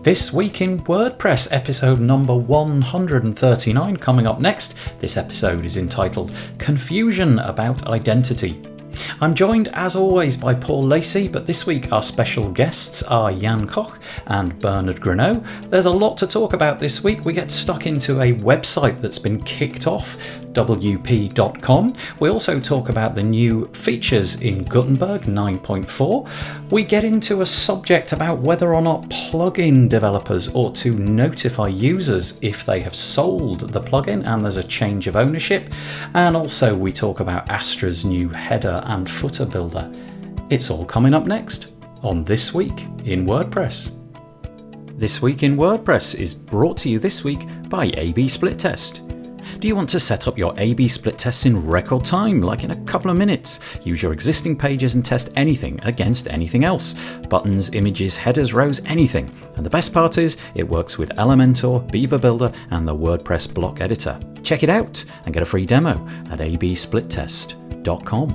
This week in WordPress, episode number 139 coming up next. This episode is entitled Confusion About Identity. I'm joined as always by Paul Lacey, but this week our special guests are Jan Kock and Bernhard Gronau. There's a lot to talk about this week. We get stuck into a website that's been kicked off, wp.com. We also talk about the new features in Gutenberg 9.4. We get into a subject about whether or not plugin developers ought to notify users if they have sold the plugin and there's a change of ownership. And also we talk about Astra's new header and footer builder. It's all coming up next on This Week in WordPress. This Week in WordPress is brought to you this week by A/B Split Test. Do you want to set up your A/B split tests in record time, like in a couple of minutes? Use your existing pages and test anything against anything else. Buttons, images, headers, rows, anything. And the best part is, it works with Elementor, Beaver Builder, and the WordPress block editor. Check it out and get a free demo at absplittest.com.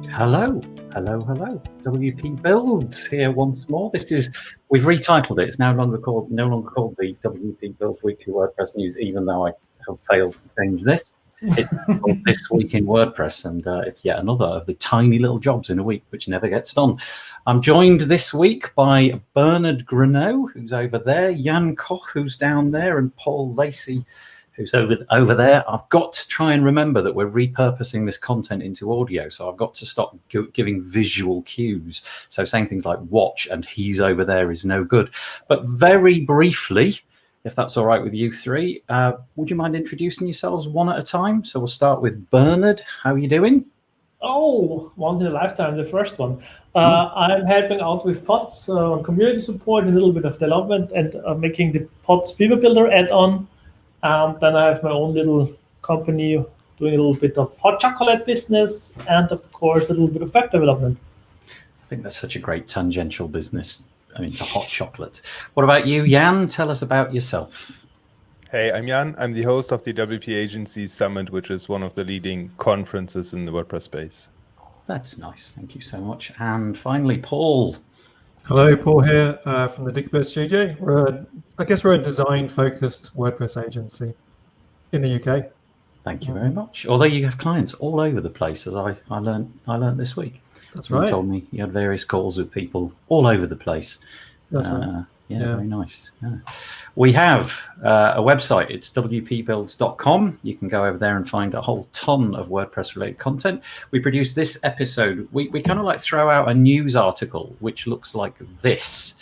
Hello. WP Builds here once more. We've retitled it. It's no longer called the WP Builds Weekly WordPress News, even though I have failed to change this. It's called This Week in WordPress, and it's yet another of the tiny little jobs in a week which never gets done. I'm joined this week by Bernhard Gronau, who's over there, Jan Koch, who's down there, and Paul Lacey, who's over there. I've got to try and remember that we're repurposing this content into audio, so I've got to stop giving visual cues. So saying things like watch and he's over there is no good. But very briefly, if that's all right with you three, would you mind introducing yourselves one at a time? So we'll start with Bernhard. How are you doing? Oh, once in a lifetime, the first one. I'm helping out with pods, community support, a little bit of development, and making the pods Beaver Builder add-on. And then I have my own little company doing a little bit of hot chocolate business and, of course, a little bit of web development. I think that's such a great tangential business, to hot chocolate. What about you, Jan? Tell us about yourself. Hey, I'm Jan. I'm the host of the WP Agency Summit, which is one of the leading conferences in the WordPress space. That's nice. Thank you so much. And finally, Paul. Hello, Paul here from the Dickiebirds studio. We're a design-focused WordPress agency in the UK. Thank you very much. Although you have clients all over the place, as I learned this week. That's right. You told me you had various calls with people all over the place. That's right. Yeah, very nice. Yeah. We have a website. It's wpbuilds.com. You can go over there and find a whole ton of WordPress-related content. We produce this episode. We kind of like throw out a news article, which looks like this.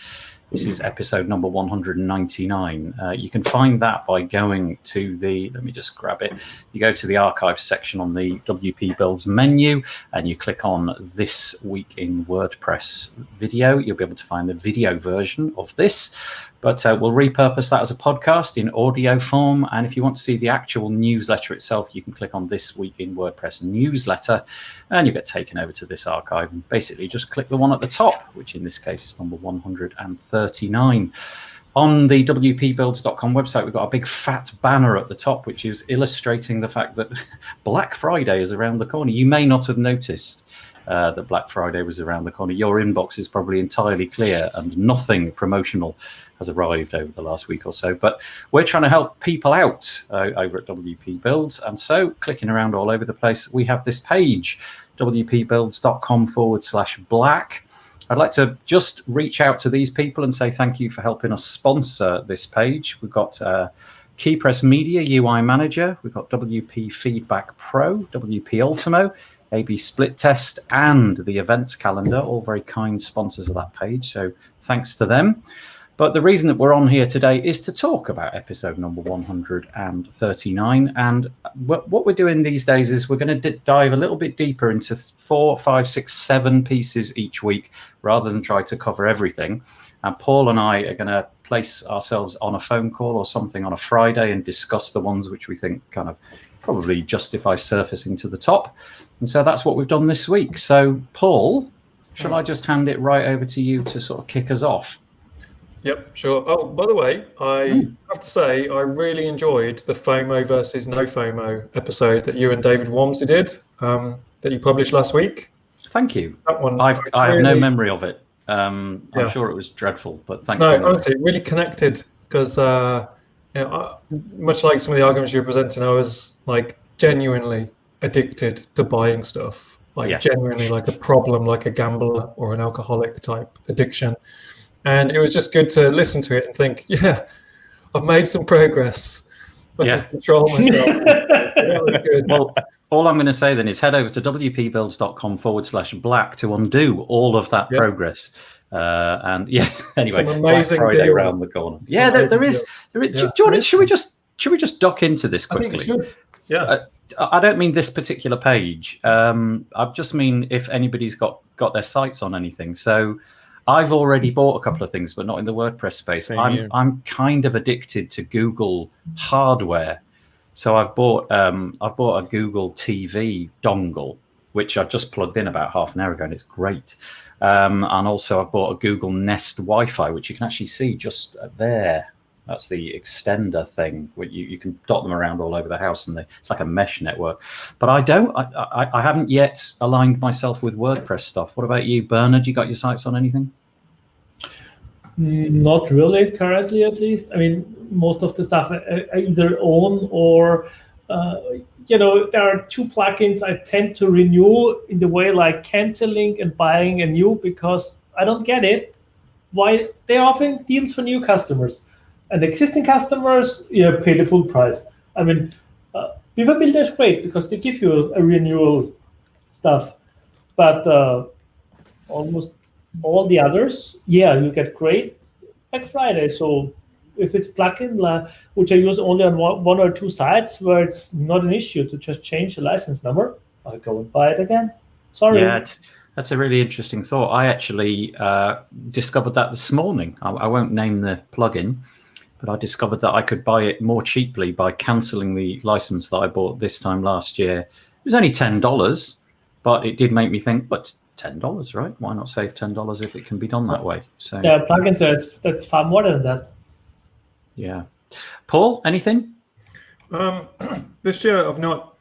This is episode number 199. You can find that by going to let me just grab it. You go to the archives section on the WP Builds menu, and you click on This Week in WordPress video. You'll be able to find the video version of this. But we'll repurpose that as a podcast in audio form. And if you want to see the actual newsletter itself, you can click on This Week in WordPress newsletter, and you get taken over to this archive. And basically just click the one at the top, which in this case is number 139. On the wpbuilds.com website, we've got a big fat banner at the top, which is illustrating the fact that Black Friday is around the corner. You may not have noticed that Black Friday was around the corner. Your inbox is probably entirely clear and nothing promotional has arrived over the last week or so. But we're trying to help people out over at WP Builds. And so clicking around all over the place, we have this page, wpbuilds.com/black. I'd like to just reach out to these people and say thank you for helping us sponsor this page. We've got KeyPress Media, UI Manager. We've got WP Feedback Pro, WP Ultimo, A/B Split Test, and the events calendar, all very kind sponsors of that page. So thanks to them. But the reason that we're on here today is to talk about episode number 139. And what we're doing these days is we're going to dive a little bit deeper into 4, 5, 6, 7 pieces each week, rather than try to cover everything. And Paul and I are going to place ourselves on a phone call or something on a Friday and discuss the ones which we think kind of probably justify surfacing to the top. And so that's what we've done this week. So, Paul, shall I just hand it right over to you to sort of kick us off? Yep, sure. Oh, by the way, I have to say I really enjoyed the FOMO versus no FOMO episode that you and David Wamsley did, that you published last week. thank you. That one, I have no really- memory of it. I'm Yeah. sure it was dreadful, but thanks. No, anyway. honestly, really connected because much like some of the arguments you were presenting, I was like genuinely addicted to buying stuff, like Yeah. genuinely like a problem, like a gambler or an alcoholic type addiction. And it was just good to listen to it and think, yeah, I've made some progress. I Yeah. can control myself. That was good. Well, all I'm going to say then is head over to wpbuilds.com/black to undo all of that Yep. progress. And yeah, anyway, Some amazing Black Friday deals. around the corner. Some Yeah, there amazing is. deals. Do you Yeah. want it? Should we just duck into this I think quickly? it should. Yeah. I don't mean this particular page. I just mean if anybody's got their sights on anything. So I've already bought a couple of things, but not in the WordPress space. Same here. I'm kind of addicted to Google hardware. So I've bought a Google TV dongle, which I've just plugged in about half an hour ago, and it's great. And also I've bought a Google Nest Wi-Fi, which you can actually see just there. That's the extender thing where you can dot them around all over the house, and it's like a mesh network. But I haven't yet aligned myself with WordPress stuff. What about you, Bernhard? You got your sights on anything? Not really currently, at least. I mean, most of the stuff I either own or, there are two plugins I tend to renew in the way like canceling and buying a new because I don't get it. Why they're offering deals for new customers and existing customers, pay the full price. I mean, Beaver Builder is great because they give you a renewal stuff, but almost all the others, you get great Black Friday. So if it's plugin, which I use only on one or two sites where it's not an issue to just change the license number, I'll go and buy it again. Sorry. Yeah, that's a really interesting thought. I actually discovered that this morning. I won't name the plugin, but I discovered that I could buy it more cheaply by cancelling the license that I bought this time last year. It was only $10, but it did make me think, but $10, right? Why not save $10 if it can be done that way? So yeah, plugins that's far more than that. Yeah, Paul, anything? This year I've not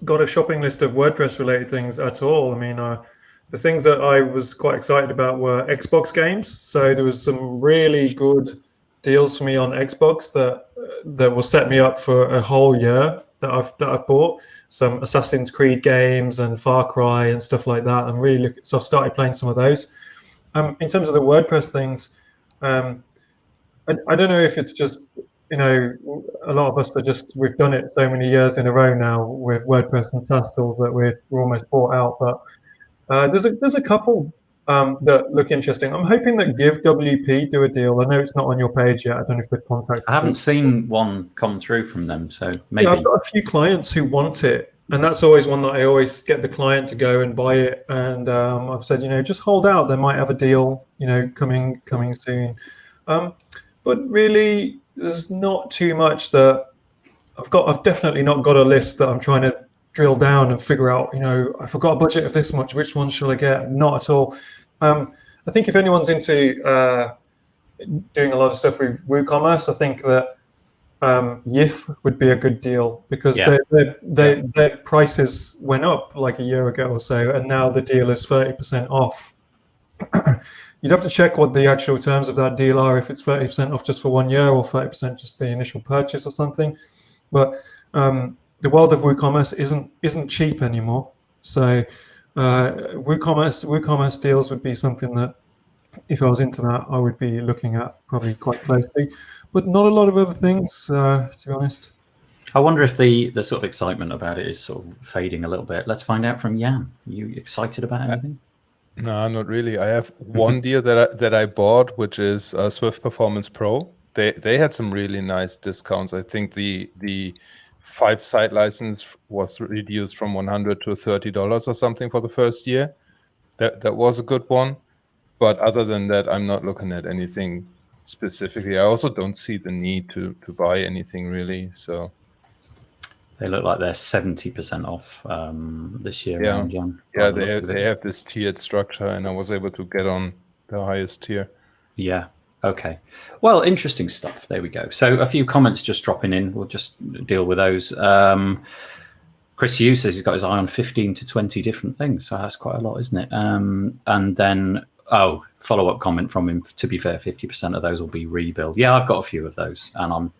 got a shopping list of WordPress related things at all. I mean, the things that I was quite excited about were Xbox games. So there was some really good deals for me on Xbox that will set me up for a whole year that I've bought. Some Assassin's Creed games and Far Cry and stuff like that. I'm really so I've started playing some of those. In terms of the WordPress things, I don't know if it's just a lot of us we've done it so many years in a row now with WordPress and SaaS tools that we're almost bought out. But there's a couple that look interesting. I'm hoping that Give WP do a deal. I know it's not on your page yet. I don't know if they've contacted. I haven't seen one come through from them, so maybe. Yeah, I've got a few clients who want it, and that's always one that I always get the client to go and buy it. And I've said, just hold out. They might have a deal, coming soon. But really, there's not too much that I've definitely not got a list that I'm trying to drill down and figure out, I've got a budget of this much, which one shall I get? Not at all. I think if anyone's into doing a lot of stuff with WooCommerce, I think that YIF would be a good deal because their prices went up like a year ago or so, and now the deal is 30% off. You'd have to check what the actual terms of that deal are, if it's 30% off just for 1 year or 30% just the initial purchase or something. But the world of WooCommerce isn't cheap anymore. So WooCommerce deals would be something that, if I was into that, I would be looking at probably quite closely. But not a lot of other things, to be honest. I wonder if the sort of excitement about it is sort of fading a little bit. Let's find out from Jan. Are you excited about anything? No, not really. I have one deal that I bought, which is Swift Performance Pro. They had some really nice discounts. I think the 5-site license was reduced from $100 to $30 or something for the first year. That was a good one. But other than that, I'm not looking at anything specifically. I also don't see the need to buy anything really. So they look like they're 70% off this year. Yeah, around, Jan. yeah, they have this tiered structure, and I was able to get on the highest tier. Yeah. Okay. Well, interesting stuff. There we go. So a few comments just dropping in. We'll just deal with those. Chris Hughes says he's got his eye on 15 to 20 different things. So that's quite a lot, isn't it? And then, follow-up comment from him. To be fair, 50% of those will be rebuild. Yeah, I've got a few of those. And I'm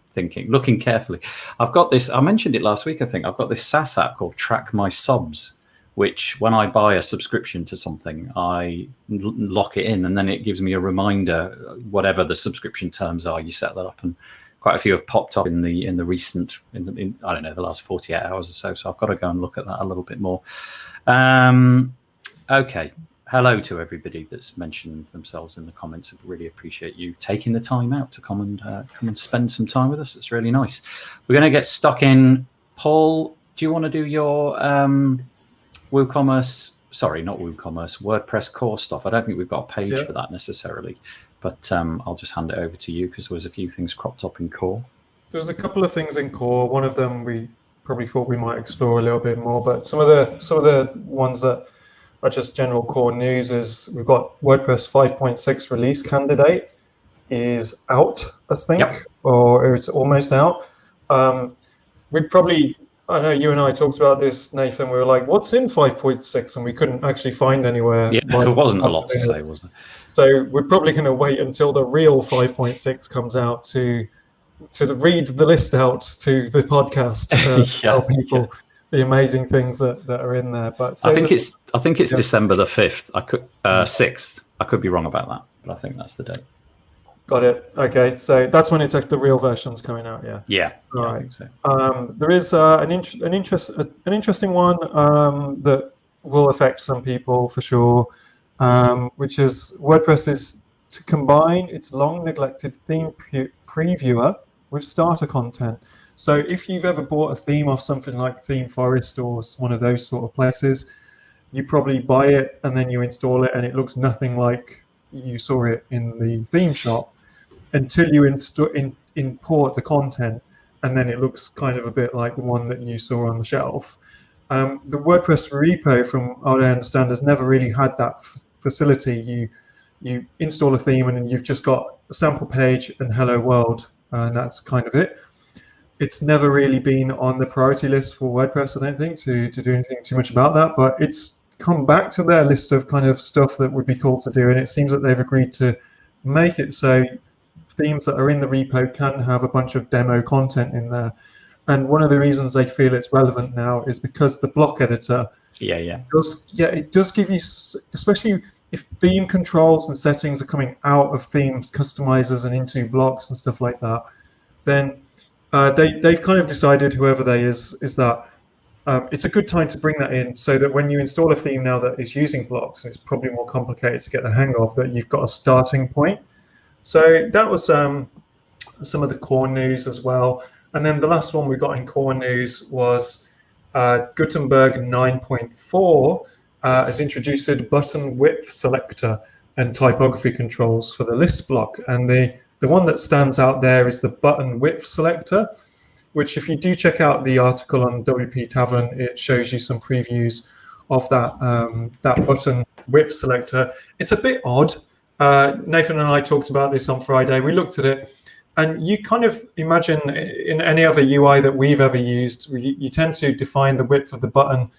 looking carefully. I've got this, I mentioned it last week, I think. I've got this SaaS app called Track My Subs, which when I buy a subscription to something, I lock it in and then it gives me a reminder, whatever the subscription terms are, you set that up, and quite a few have popped up in the recent, I don't know, the last 48 hours or so. So I've got to go and look at that a little bit more. Okay. Hello to everybody that's mentioned themselves in the comments. I really appreciate you taking the time out to come and spend some time with us. It's really nice. We're going to get stuck in. Paul, do you want to do your WooCommerce? Sorry, not WooCommerce. WordPress Core stuff. I don't think we've got a page for that necessarily, but I'll just hand it over to you because there was a few things cropped up in Core. There's a couple of things in Core. One of them we probably thought we might explore a little bit more, but some of the ones that are just general Core news is we've got WordPress 5.6 release candidate is out, I think, or it's almost out. We'd probably, I know you and I talked about this, Nathan. We were like, what's in 5.6? And we couldn't actually find anywhere. Yeah, there wasn't a lot to say, was there? So we're probably going to wait until the real 5.6 comes out to read the list out to the podcast, tell people the amazing things that are in there. But I think it's December the 5th. 6th. I could be wrong about that, but I think that's the date. Got it. Okay, so that's when it's the real version's coming out. Yeah. Yeah. All right. I think so. There is an interesting one that will affect some people for sure, which is WordPress is to combine its long neglected theme previewer with starter content. So if you've ever bought a theme off something like Theme Forest or one of those sort of places, you probably buy it and then you install it and it looks nothing like you saw it in the theme shop until you import the content, and then it looks kind of a bit like the one that you saw on the shelf. The WordPress repo, from what I understand, has never really had that facility. You install a theme and you've just got a sample page and hello world, and that's kind of it. It's never really been on the priority list for WordPress, I don't think, to do anything too much about that, but it's come back to their list of kind of stuff that would be cool to do, and it seems that they've agreed to make it so themes that are in the repo can have a bunch of demo content in there. And one of the reasons they feel it's relevant now is because the block editor it does give you, especially if theme controls and settings are coming out of themes customizers and into blocks and stuff like that, then they've kind of decided, whoever they is that it's a good time to bring that in, so that when you install a theme now that is using blocks, and it's probably more complicated to get the hang of, that you've got a starting point. So that was some of the core news as well. And then the last one we got in core news was Gutenberg 9.4 has introduced button width selector and typography controls for the list block. And the one that stands out there is the button width selector, which if you do check out the article on WP Tavern, it shows you some previews of that button width selector. It's a bit odd. Nathan and I talked about this on Friday. We looked at it, and you kind of imagine in any other UI that we've ever used, you tend to define the width of the button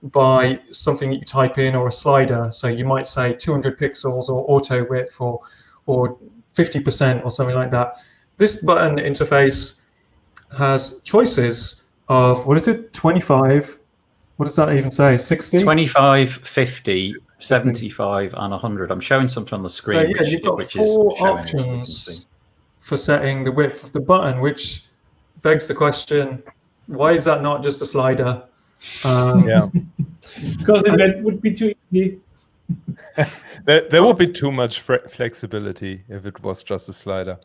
by something that you type in or a slider. So you might say 200 pixels or auto width or 50% or something like that. This button interface has choices of, 25, what does that even say, 60? 25, 50, 75 and 100. I'm showing something on the screen. So you've got 4 options for setting the width of the button, which begs the question, why is that not just a slider? Because it would be too easy. There would be too much flexibility if it was just a slider.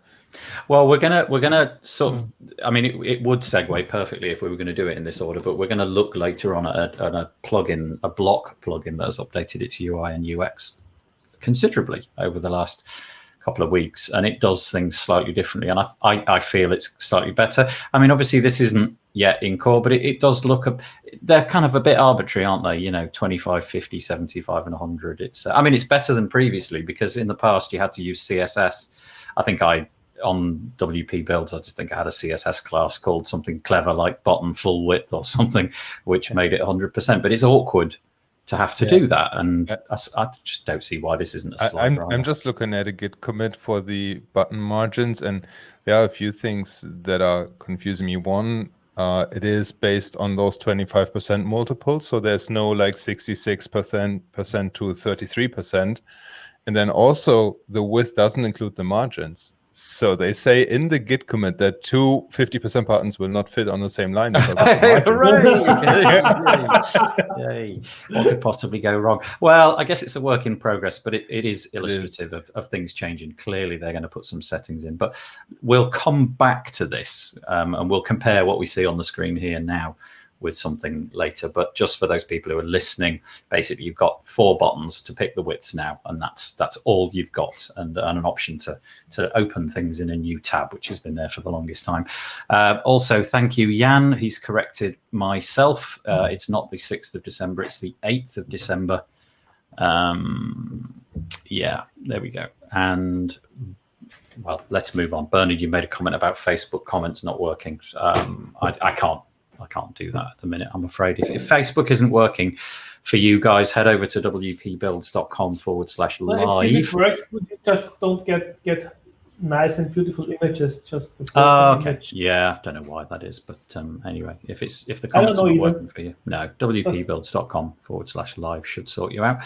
Well, we're gonna sort of. I mean, it would segue perfectly if we were going to do it in this order, but we're going to look later on at a plugin, a block plugin that has updated its UI and UX considerably over the last couple of weeks, and it does things slightly differently, and I feel it's slightly better. I mean, obviously this isn't yet in core, but it does look they're kind of a bit arbitrary, aren't they? 25, 50, 75 and 100. It's I mean, it's better than previously, because in the past you had to use CSS. I think I on WP Builds, I just think I had a CSS class called something clever like button full width or something, which made it 100%. But it's awkward to have to do that, and I just don't see why this isn't a slide. I'm just looking at a Git commit for the button margins, and there are a few things that are confusing me. One, it is based on those 25% multiples, so there's no like 66% to 33%. And then also the width doesn't include the margins. So they say in the Git commit that two 50% buttons will not fit on the same line. Because of the Yay. What could possibly go wrong? Well, I guess it's a work in progress, but it is illustrative of things changing. Clearly, they're going to put some settings in. But we'll come back to this, and we'll compare what we see on the screen here now with something later. But just for those people who are listening, basically you've got 4 buttons to pick the widths now, and that's all you've got, and an option to open things in a new tab, which has been there for the longest time. Also, thank you, Jan. He's corrected myself. It's not the 6th of December, it's the 8th of December. Yeah, there we go. And well, let's move on. Bernhard, you made a comment about Facebook comments not working. I can't do that at the minute, I'm afraid. If Facebook isn't working for you guys, head over to wpbuilds.com/live. Correct, you just don't get nice and beautiful images. Just okay. Image. Yeah, I don't know why that is, but anyway, if the comments are working for you, no, wpbuilds.com/live should sort you out.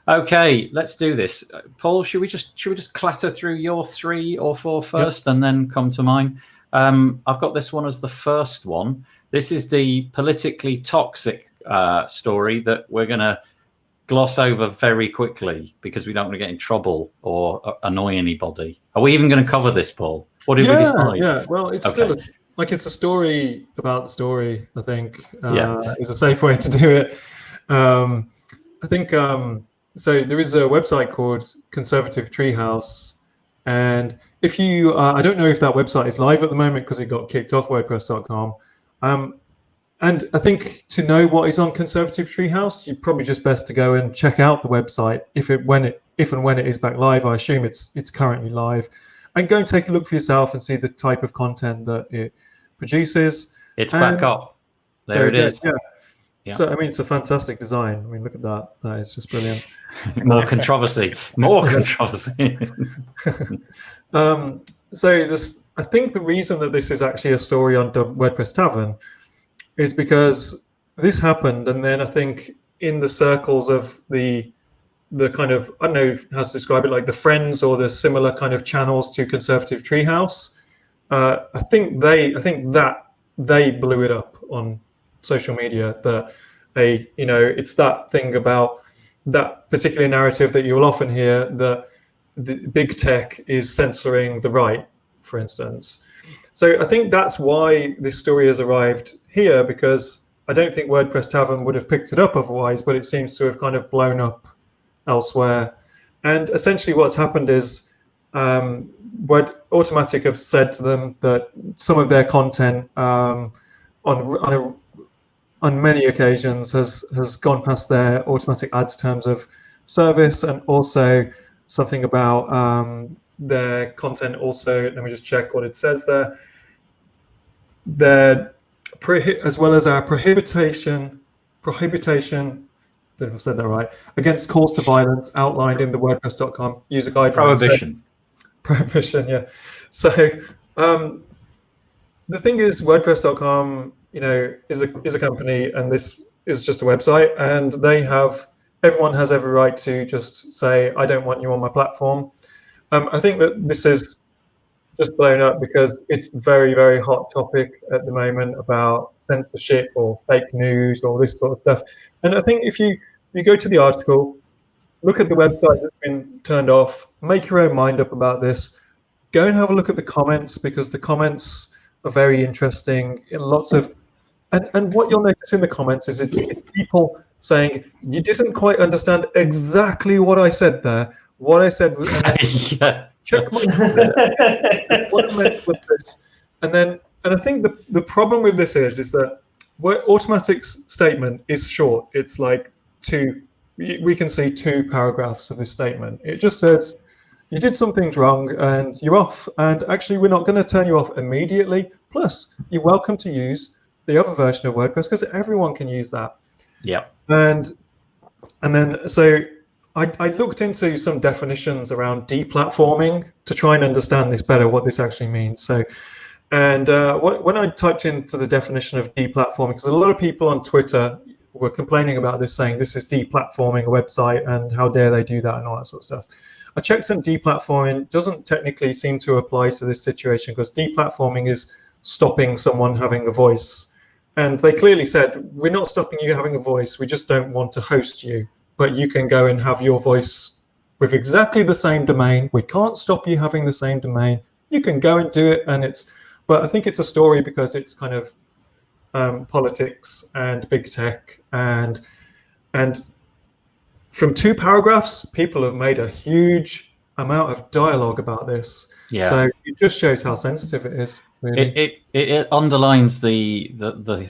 Okay, let's do this. Paul, should we just clatter through your 3 or 4 first, and then come to mine? I've got this one as the first one. This is the politically toxic story that we're going to gloss over very quickly because we don't want to get in trouble or annoy anybody. Are we even going to cover this, Paul? What did we decide? Yeah, well, it's still it's a story about the story, I think, is a safe way to do it. I think, so there is a website called Conservative Treehouse, and if you, I don't know if that website is live at the moment because it got kicked off WordPress.com. And I think to know what is on Conservative Treehouse, you're probably just best to go and check out the website if and when it is back live. I assume it's currently live, and go and take a look for yourself and see the type of content that it produces. It's back up. There it is. Yeah. So I mean, it's a fantastic design. I mean, look at that. That is just brilliant. More controversy. More controversy. So this, I think the reason that this is actually a story on WordPress Tavern is because this happened, and then I think in the circles of the kind of, I don't know how to describe it, like the friends or the similar kind of channels to Conservative Treehouse, I think that they blew it up on social media, that it's that thing about that particular narrative that you'll often hear, that the big tech is censoring the right, for instance. So I think that's why this story has arrived here, because I don't think WordPress Tavern would have picked it up otherwise, but it seems to have kind of blown up elsewhere. And essentially what's happened is Automatic have said to them that some of their content on many occasions has gone past their Automatic Ads terms of service, and also something about their content also, let me just check what it says there. As well as our prohibition, I don't know if I've said that right, against calls to violence outlined in the WordPress.com user guide. Prohibition, yeah. So the thing is, WordPress.com, is a company, and this is just a website, and everyone has every right to just say, I don't want you on my platform. I think that this is just blown up because it's a very, very hot topic at the moment about censorship or fake news or this sort of stuff. And I think if you go to the article, look at the website that's been turned off, make your own mind up about this, go and have a look at the comments, because the comments are very interesting. And what you'll notice in the comments is it's people saying, you didn't quite understand exactly what I said there. What I said was, check my what I meant with this. And I think the problem with this is that Automatic's statement is short. It's like we can see 2 paragraphs of this statement. It just says, you did some things wrong and you're off. And actually, we're not going to turn you off immediately. Plus, you're welcome to use the other version of WordPress because everyone can use that. Yeah. And then, so I looked into some definitions around deplatforming to try and understand this better, what this actually means. So, and when I typed into the definition of deplatforming, because a lot of people on Twitter were complaining about this, saying this is deplatforming a website and how dare they do that and all that sort of stuff. I checked some deplatforming, doesn't technically seem to apply to this situation because deplatforming is stopping someone having a voice. And they clearly said, we're not stopping you having a voice, we just don't want to host you, but you can go and have your voice with exactly the same domain. We can't stop you having the same domain. You can go and do it, and but I think it's a story because it's kind of politics and big tech, and from 2 paragraphs, people have made a huge amount of dialogue about this. Yeah. So it just shows how sensitive it is. Really. It underlines the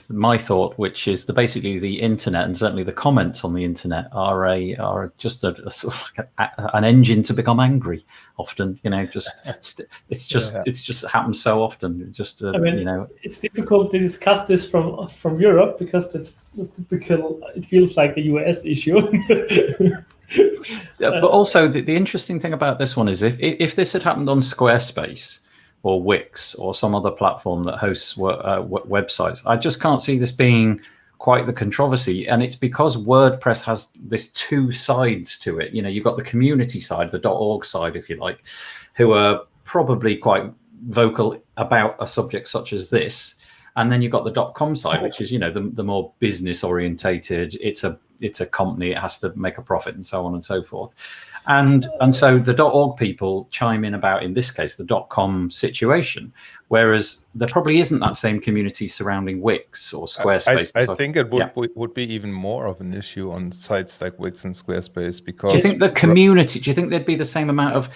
my thought, which is basically the internet, and certainly the comments on the internet are just a sort of like an engine to become angry. Often, it's just happens so often. Just I mean, it's difficult to discuss this from Europe because that's typical. It feels like a US issue. But also the interesting thing about this one is if this had happened on Squarespace or Wix or some other platform that hosts websites, I just can't see this being quite the controversy. And it's because WordPress has this 2 sides to it. You've got the community side, the .org side, if you like, who are probably quite vocal about a subject such as this. And then you've got the .com side, which is, the more business orientated. It's a company, it has to make a profit and so on and so forth. And so the .org people chime in about, in this case, the .com situation, whereas there probably isn't that same community surrounding Wix or Squarespace. I think it would be even more of an issue on sites like Wix and Squarespace because... Do you think the community, do you think there'd be the same amount of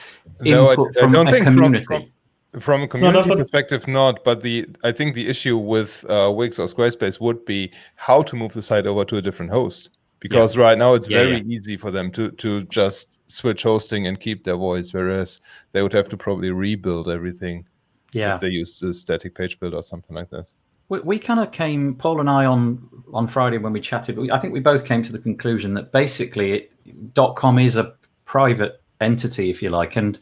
input from a community? From a community perspective, not. But I think the issue with Wix or Squarespace would be how to move the site over to a different host. Because right now it's very easy for them to just switch hosting and keep their voice, whereas they would have to probably rebuild everything if they used a static page builder or something like this. We kind of came, Paul and I, on Friday when we chatted, I think we both came to the conclusion that basically .com is a private entity, if you like, and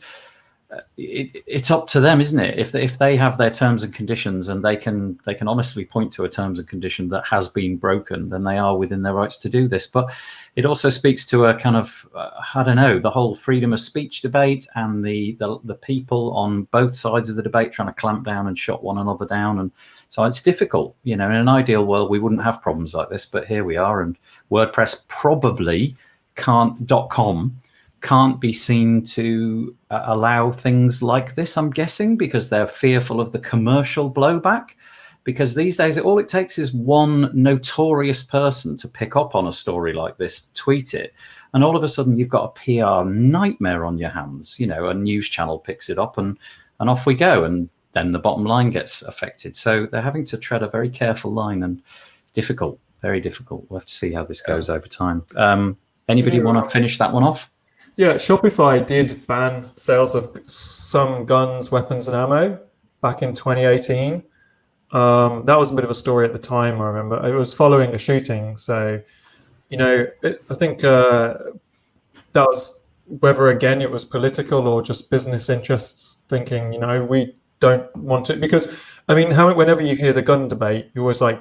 it's up to them, isn't it? If they have their terms and conditions and they can honestly point to a terms and condition that has been broken, then they are within their rights to do this. But it also speaks to a kind of I don't know, the whole freedom of speech debate and the people on both sides of the debate trying to clamp down and shut one another down. And so it's difficult. In an ideal world we wouldn't have problems like this, but here we are. And WordPress probably .com can't be seen to allow things like this, I'm guessing, because they're fearful of the commercial blowback. Because these days, all it takes is one notorious person to pick up on a story like this, tweet it, and all of a sudden you've got a PR nightmare on your hands. A news channel picks it up and off we go, and then the bottom line gets affected. So they're having to tread a very careful line, and it's difficult, very difficult. We'll have to see how this goes over time. Anybody want to finish that one off? Yeah, Shopify did ban sales of some guns, weapons, and ammo back in 2018. That was a bit of a story at the time, I remember. It was following a shooting. So, I think that was whether, again, it was political or just business interests thinking, we don't want it. Because, whenever you hear the gun debate, you're always like,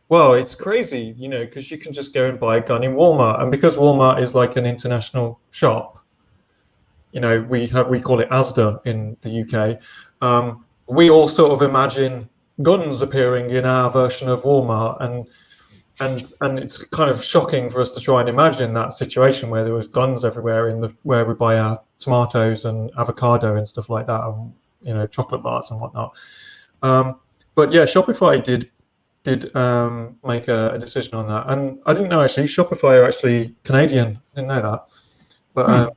well, it's crazy, because you can just go and buy a gun in Walmart. And because Walmart is like an international shop, we call it Asda in the UK. We all sort of imagine guns appearing in our version of Walmart. And it's kind of shocking for us to try and imagine that situation where there was guns everywhere where we buy our tomatoes and avocado and stuff like that, and, chocolate bars and whatnot. But yeah, Shopify did make a decision on that, and I didn't know actually Shopify are actually Canadian. Didn't know that,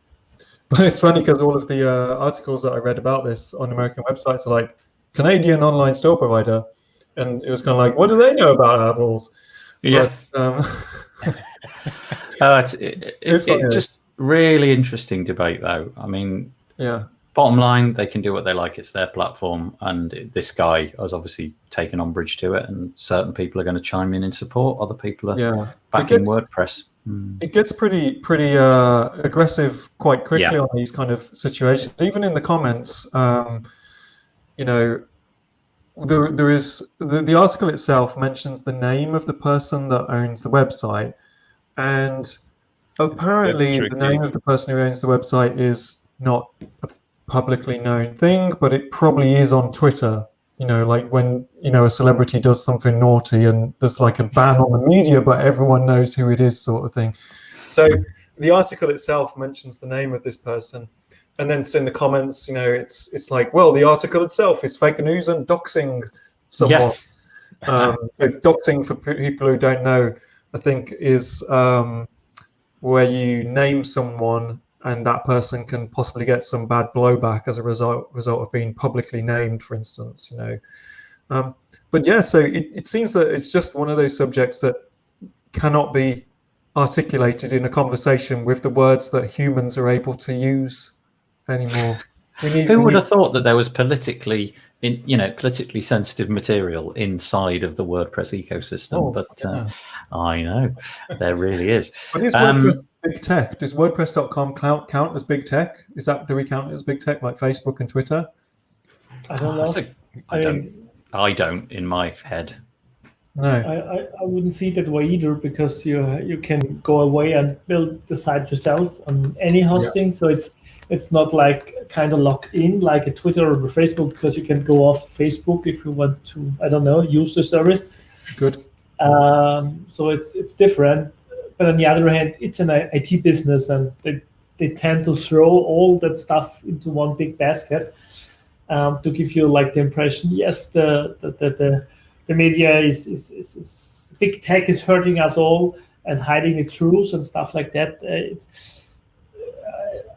but it's funny because all of the articles that I read about this on American websites are like Canadian online store provider, and it was kind of like, what do they know about our rules? Yeah, but, it's just really interesting debate though. Yeah. Bottom line, they can do what they like. It's their platform, and this guy has obviously taken umbrage to it. And certain people are going to chime in support. Other people are backing WordPress. It gets pretty aggressive quite quickly on these kind of situations. Even in the comments, you know, there is the article itself mentions the name of the person that owns the website, and apparently the name of the person who owns the website is not a publicly known thing, but it probably is on Twitter. You know, like when, you know, a celebrity does something naughty and there's like a ban on the media, but everyone knows who it is, sort of thing. So the article itself mentions the name of this person, and then it's in the comments, you know, it's like, well, the article itself is fake news and doxing someone. Doxing, for people who don't know, I think is where you name someone and that person can possibly get some bad blowback as a result of being publicly named, for instance, you know. But yeah, so it seems that it's just one of those subjects that cannot be articulated in a conversation with the words that humans are able to use anymore. Who would have thought that there was politically sensitive material inside of the WordPress ecosystem? I know there really is. But is WordPress big tech? Does WordPress.com count as big tech? Do we count it as big tech like Facebook and Twitter? I don't know. I don't in my head. No, I wouldn't see it that way either, because you can go away and build the site yourself on any hosting. So it's not like kind of locked in like a Twitter or a Facebook, because you can go off Facebook if you want to, I don't know, use the service. Good. So it's different. But on the other hand, it's an IT business, and they tend to throw all that stuff into one big basket to give you like the impression, yes, the media is big tech is hurting us all and hiding the truths and stuff like that.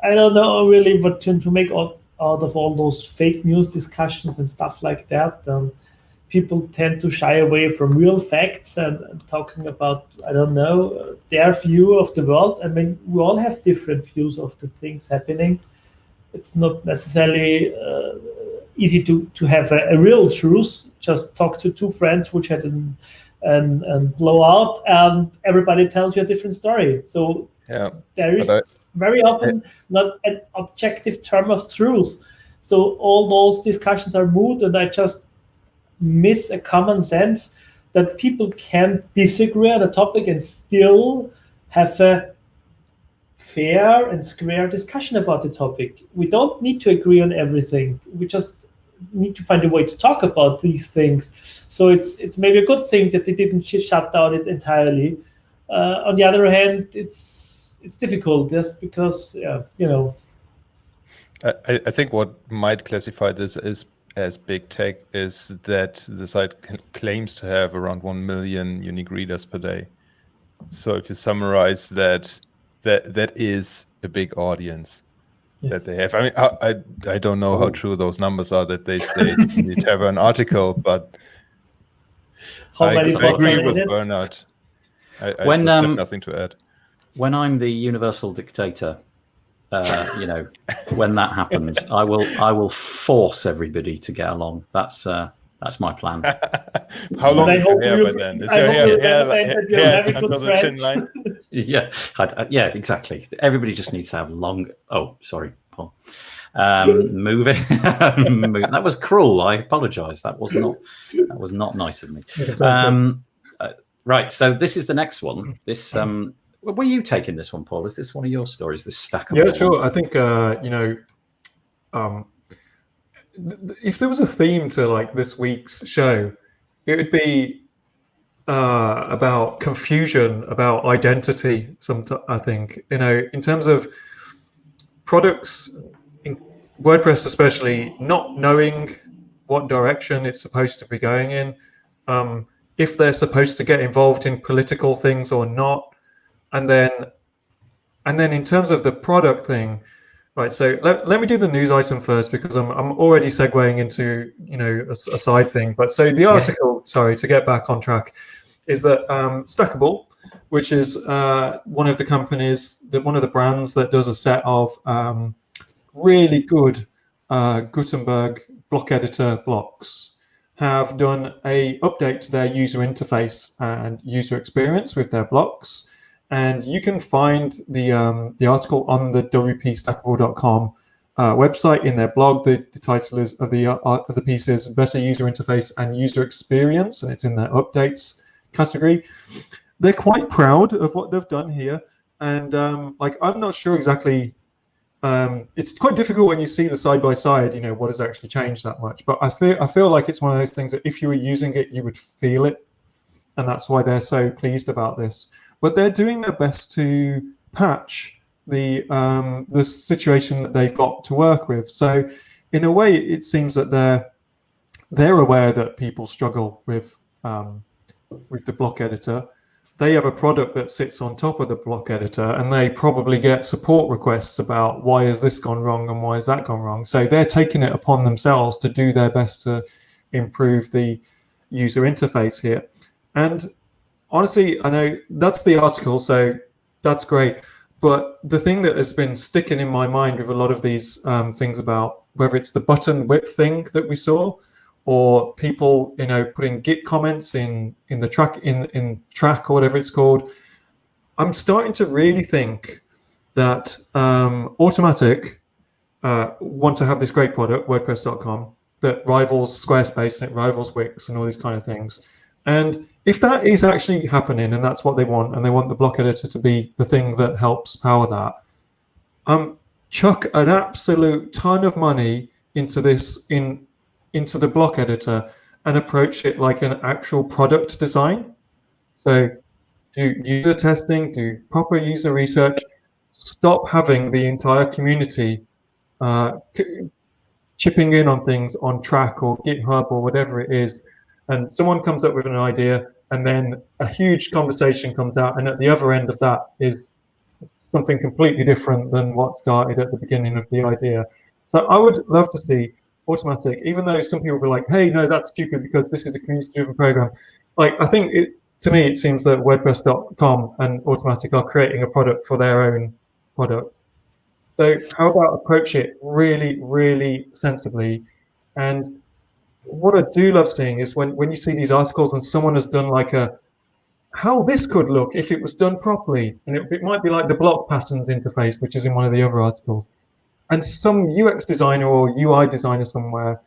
I don't know really what to make out of all those fake news discussions and stuff like that. People tend to shy away from real facts and talking about, I don't know, their view of the world. I mean, we all have different views of the things happening. It's not necessarily easy to have a real truth. Just talk to two friends which had an blowout, and everybody tells you a different story. So there is very often not an objective term of truth. So all those discussions are moot, and I just miss a common sense that people can disagree on a topic and still have a fair and square discussion about the topic. We don't need to agree on everything. We just need to find a way to talk about these things. So it's maybe a good thing that they didn't shut down it entirely. On the other hand, it's difficult just because, you know. I think what might classify this as big tech is that the site claims to have around 1 million unique readers per day. So if you summarize that is a big audience that they have. I mean, I don't know how true those numbers are that they state in the Tavern article, but I agree with Bernhard. I have nothing to add. When I'm the universal dictator, you know, when that happens, I will force everybody to get along. That's my plan. How long is your hair by then? Is your hair until the chin line? Yeah, exactly. Everybody just needs to have long. Oh, sorry, Paul. Moving. That was cruel. I apologise. That was not nice of me. Right. So this is the next one. This. Were you taking this one, Paul? Is this one of your stories? This stackable? Yeah, sure. I think you know, if there was a theme to like this week's show, it would be about confusion, about identity. I think, you know, in terms of products, in WordPress especially, not knowing what direction it's supposed to be going in, if they're supposed to get involved in political things or not. And then in terms of the product thing, right? So let me do the news item first, because I'm already segueing into, you know, a side thing. But so the article, sorry, to get back on track, is that Stackable, which is one of the companies, one of the brands that does a set of really good Gutenberg block editor blocks have done a update to their user interface and user experience with their blocks. And you can find the article on the wpstackable.com website in their blog. The title is of the piece is Better User Interface and User Experience, and it's in their updates category. They're quite proud of what they've done here, and I'm not sure exactly. It's quite difficult when you see the side by side, what has actually changed that much. But I feel like it's one of those things that if you were using it, you would feel it, and that's why they're so pleased about this. But they're doing their best to patch the situation that they've got to work with. So, in a way, it seems that they're aware that people struggle with the block editor. They have a product that sits on top of the block editor, and they probably get support requests about why has this gone wrong and why has that gone wrong. So they're taking it upon themselves to do their best to improve the user interface here. And honestly, I know that's the article, so that's great. But the thing that has been sticking in my mind with a lot of these things about whether it's the button width thing that we saw, or people, putting Git comments in the track in track or whatever it's called, I'm starting to really think that Automattic want to have this great product, WordPress.com, that rivals Squarespace and it rivals Wix and all these kind of things. And if that is actually happening and that's what they want, and they want the block editor to be the thing that helps power that, chuck an absolute ton of money into this into the block editor and approach it like an actual product design. So do user testing, do proper user research, stop having the entire community chipping in on things on Track or GitHub or whatever it is. And someone comes up with an idea and then a huge conversation comes out, and at the other end of that is something completely different than what started at the beginning of the idea. So I would love to see Automattic, even though some people will be like, hey, no, that's stupid because this is a community-driven program. I think to me, it seems that WordPress.com and Automattic are creating a product for their own product. So how about approach it really, really sensibly? And what I do love seeing is when you see these articles and someone has done like how this could look if it was done properly. And it might be like the block patterns interface, which is in one of the other articles. And some UX designer or UI designer somewhere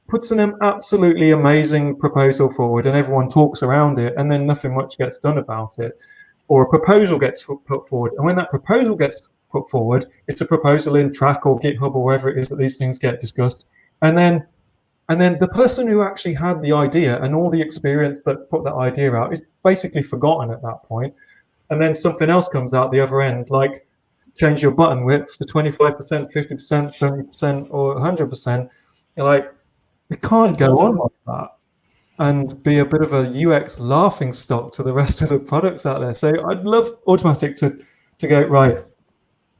puts an absolutely amazing proposal forward and everyone talks around it, and then nothing much gets done about it. Or a proposal gets put forward. And when that proposal gets put forward, it's a proposal in Track or GitHub or wherever it is that these things get discussed. And then the person who actually had the idea and all the experience that put that idea out is basically forgotten at that point. And then something else comes out the other end, like change your button width to 25%, 50%, 70%, or 100%. You're like, we can't go on like that and be a bit of a UX laughing stock to the rest of the products out there. So I'd love Automattic to go, right,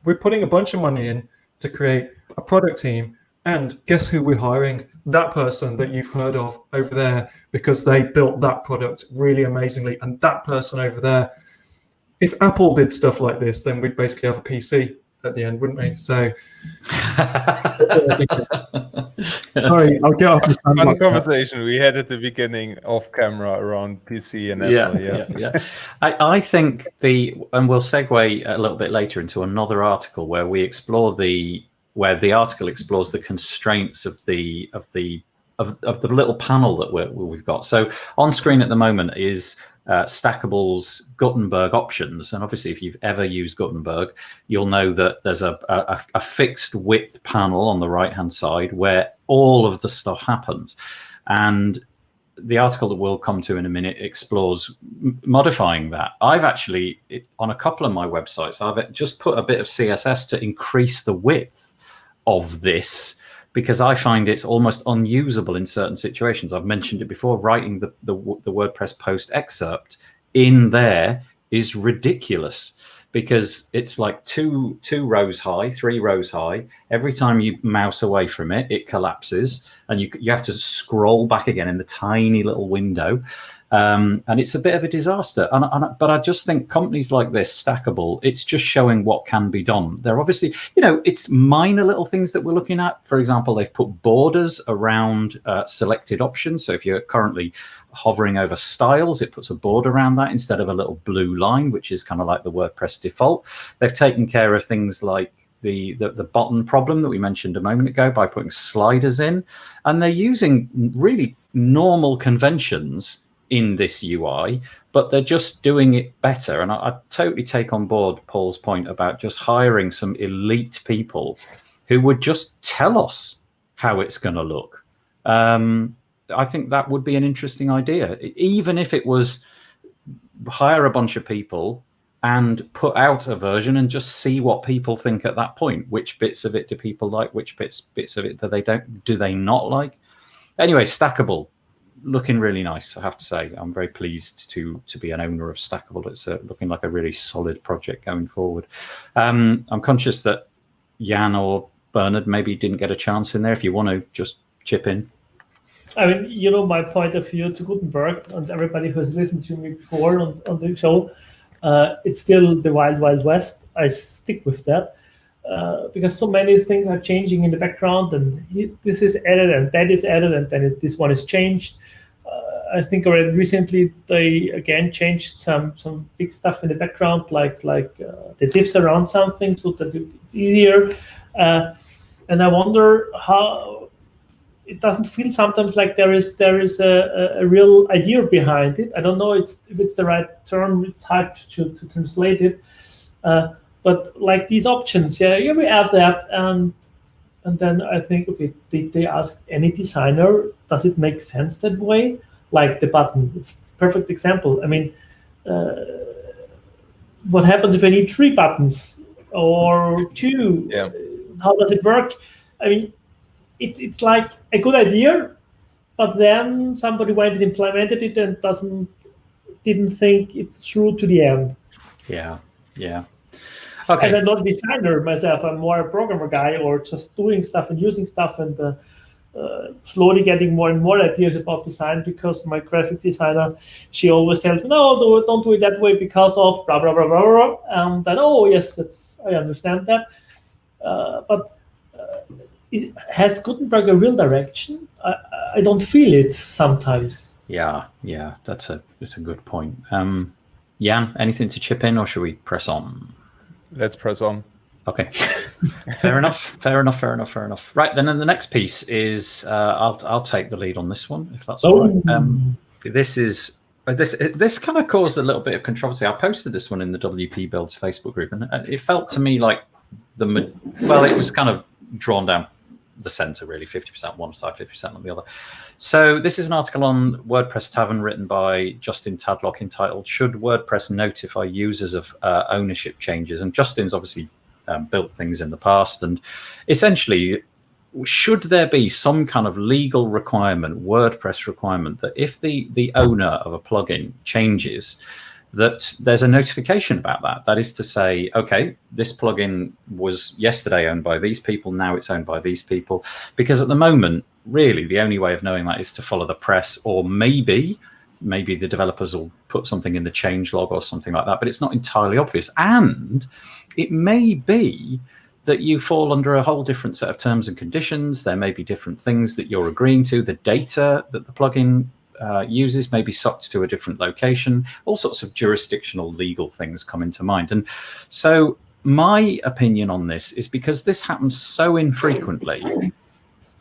we're putting a bunch of money in to create a product team, and guess who we're hiring? That person that you've heard of over there, because they built that product really amazingly, and that person over there. If Apple did stuff like this, then we'd basically have a PC at the end, wouldn't we? So, sorry, I'll get off the fun conversation we had at the beginning off camera around PC and Apple. Yeah. I think and we'll segue a little bit later into another article where we explore the article explores the constraints of the little panel that we've got. So on screen at the moment is Stackable's Gutenberg options, and obviously if you've ever used Gutenberg, you'll know that there's a fixed width panel on the right hand side where all of the stuff happens. And the article that we'll come to in a minute explores modifying that. I've actually, on a couple of my websites, I've just put a bit of CSS to increase the width of this, because I find it's almost unusable in certain situations. I've mentioned it before, writing the WordPress post excerpt in there is ridiculous. because it's like two rows high, 3 rows high. Every time you mouse away from it, it collapses, and you have to scroll back again in the tiny little window. And it's a bit of a disaster. But I just think companies like this, Stackable, it's just showing what can be done. They're obviously, it's minor little things that we're looking at. For example, they've put borders around selected options. So if you're currently hovering over styles, it puts a border around that instead of a little blue line, which is kind of like the WordPress default. They've taken care of things like the button problem that we mentioned a moment ago by putting sliders in. And they're using really normal conventions in this UI, but they're just doing it better. And I totally take on board Paul's point about just hiring some elite people who would just tell us how it's going to look. I think that would be an interesting idea, even if it was hire a bunch of people and put out a version and just see what people think at that point. Which bits of it do people like? Which bits of it do they not like? Anyway, Stackable, looking really nice, I have to say. I'm very pleased to be an owner of Stackable. It's looking like a really solid project going forward. I'm conscious that Jan or Bernhard maybe didn't get a chance in there. If you want to just chip in. I mean, my point of view to Gutenberg, and everybody who has listened to me before on the show, it's still the wild, wild west. I stick with that. Because so many things are changing in the background, and this is added and that is added, and then this one is changed. I think already recently they again changed some big stuff in the background, like the diffs around something so that it's easier. And I wonder how it doesn't feel sometimes like there is a real idea behind it. I don't know if it's the right term. It's hard to translate it. But like these options, we add that, and then I think, okay, did they ask any designer, does it make sense that way? Like the button, it's a perfect example. I mean, what happens if I need 3 buttons or 2? Yeah. How does it work? I mean, it's like a good idea, but then somebody went and implemented it and didn't think it through to the end. Yeah. Okay. And I'm not a designer myself. I'm more a programmer guy, or just doing stuff and using stuff, and slowly getting more and more ideas about design, because my graphic designer, she always tells me, no, don't do it that way because of blah, blah, blah, blah, blah. And then, yes, I understand that. But has Gutenberg a real direction? I don't feel it sometimes. Yeah, it's a good point. Jan, anything to chip in, or should we press on? Let's press on. Okay, fair enough. Right, then the next piece is I'll take the lead on this one, if that's all right. This kind of caused a little bit of controversy. I posted this one in the WP Builds Facebook group, and it felt to me like it was kind of drawn down the center, really, 50% one side, 50% on the other. So this is an article on WordPress Tavern written by Justin Tadlock, entitled "Should WordPress Notify Users of Ownership Changes?" And Justin's obviously built things in the past, and essentially, should there be some kind of legal requirement, WordPress requirement, that if the owner of a plugin changes, that there's a notification about that? That is to say, okay, this plugin was yesterday owned by these people, now it's owned by these people. Because at the moment, really, the only way of knowing that is to follow the press, or maybe the developers will put something in the changelog or something like that, but it's not entirely obvious. And it may be that you fall under a whole different set of terms and conditions. There may be different things that you're agreeing to. The data that the plugin uses may be sucked to a different location. All sorts of jurisdictional legal things come into mind. And so my opinion on this is, because this happens so infrequently,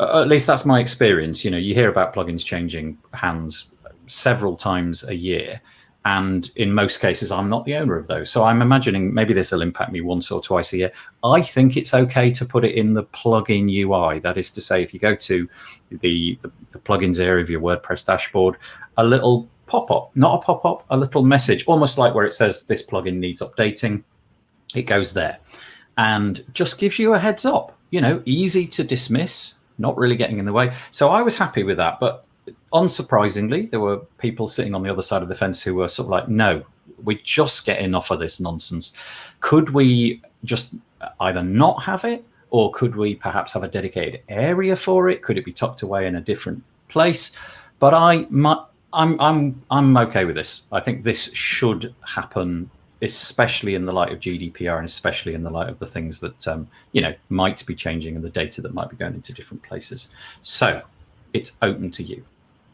at least that's my experience. You hear about plugins changing hands several times a year, and in most cases I'm not the owner of those, so I'm imagining maybe this will impact me once or twice a year. I think it's okay to put it in the plugin UI. That is to say, if you go to the plugins area of your WordPress dashboard, a little pop-up, not a pop-up, a little message, almost like where it says this plugin needs updating, it goes there and just gives you a heads up. Easy to dismiss, not really getting in the way. So I was happy with that, but unsurprisingly, there were people sitting on the other side of the fence who were sort of like, no, we just get enough of this nonsense. Could we just either not have it, or could we perhaps have a dedicated area for it? Could it be tucked away in a different place? But I'm okay with this. I think this should happen, especially in the light of GDPR and especially in the light of the things that might be changing and the data that might be going into different places. So it's open to you.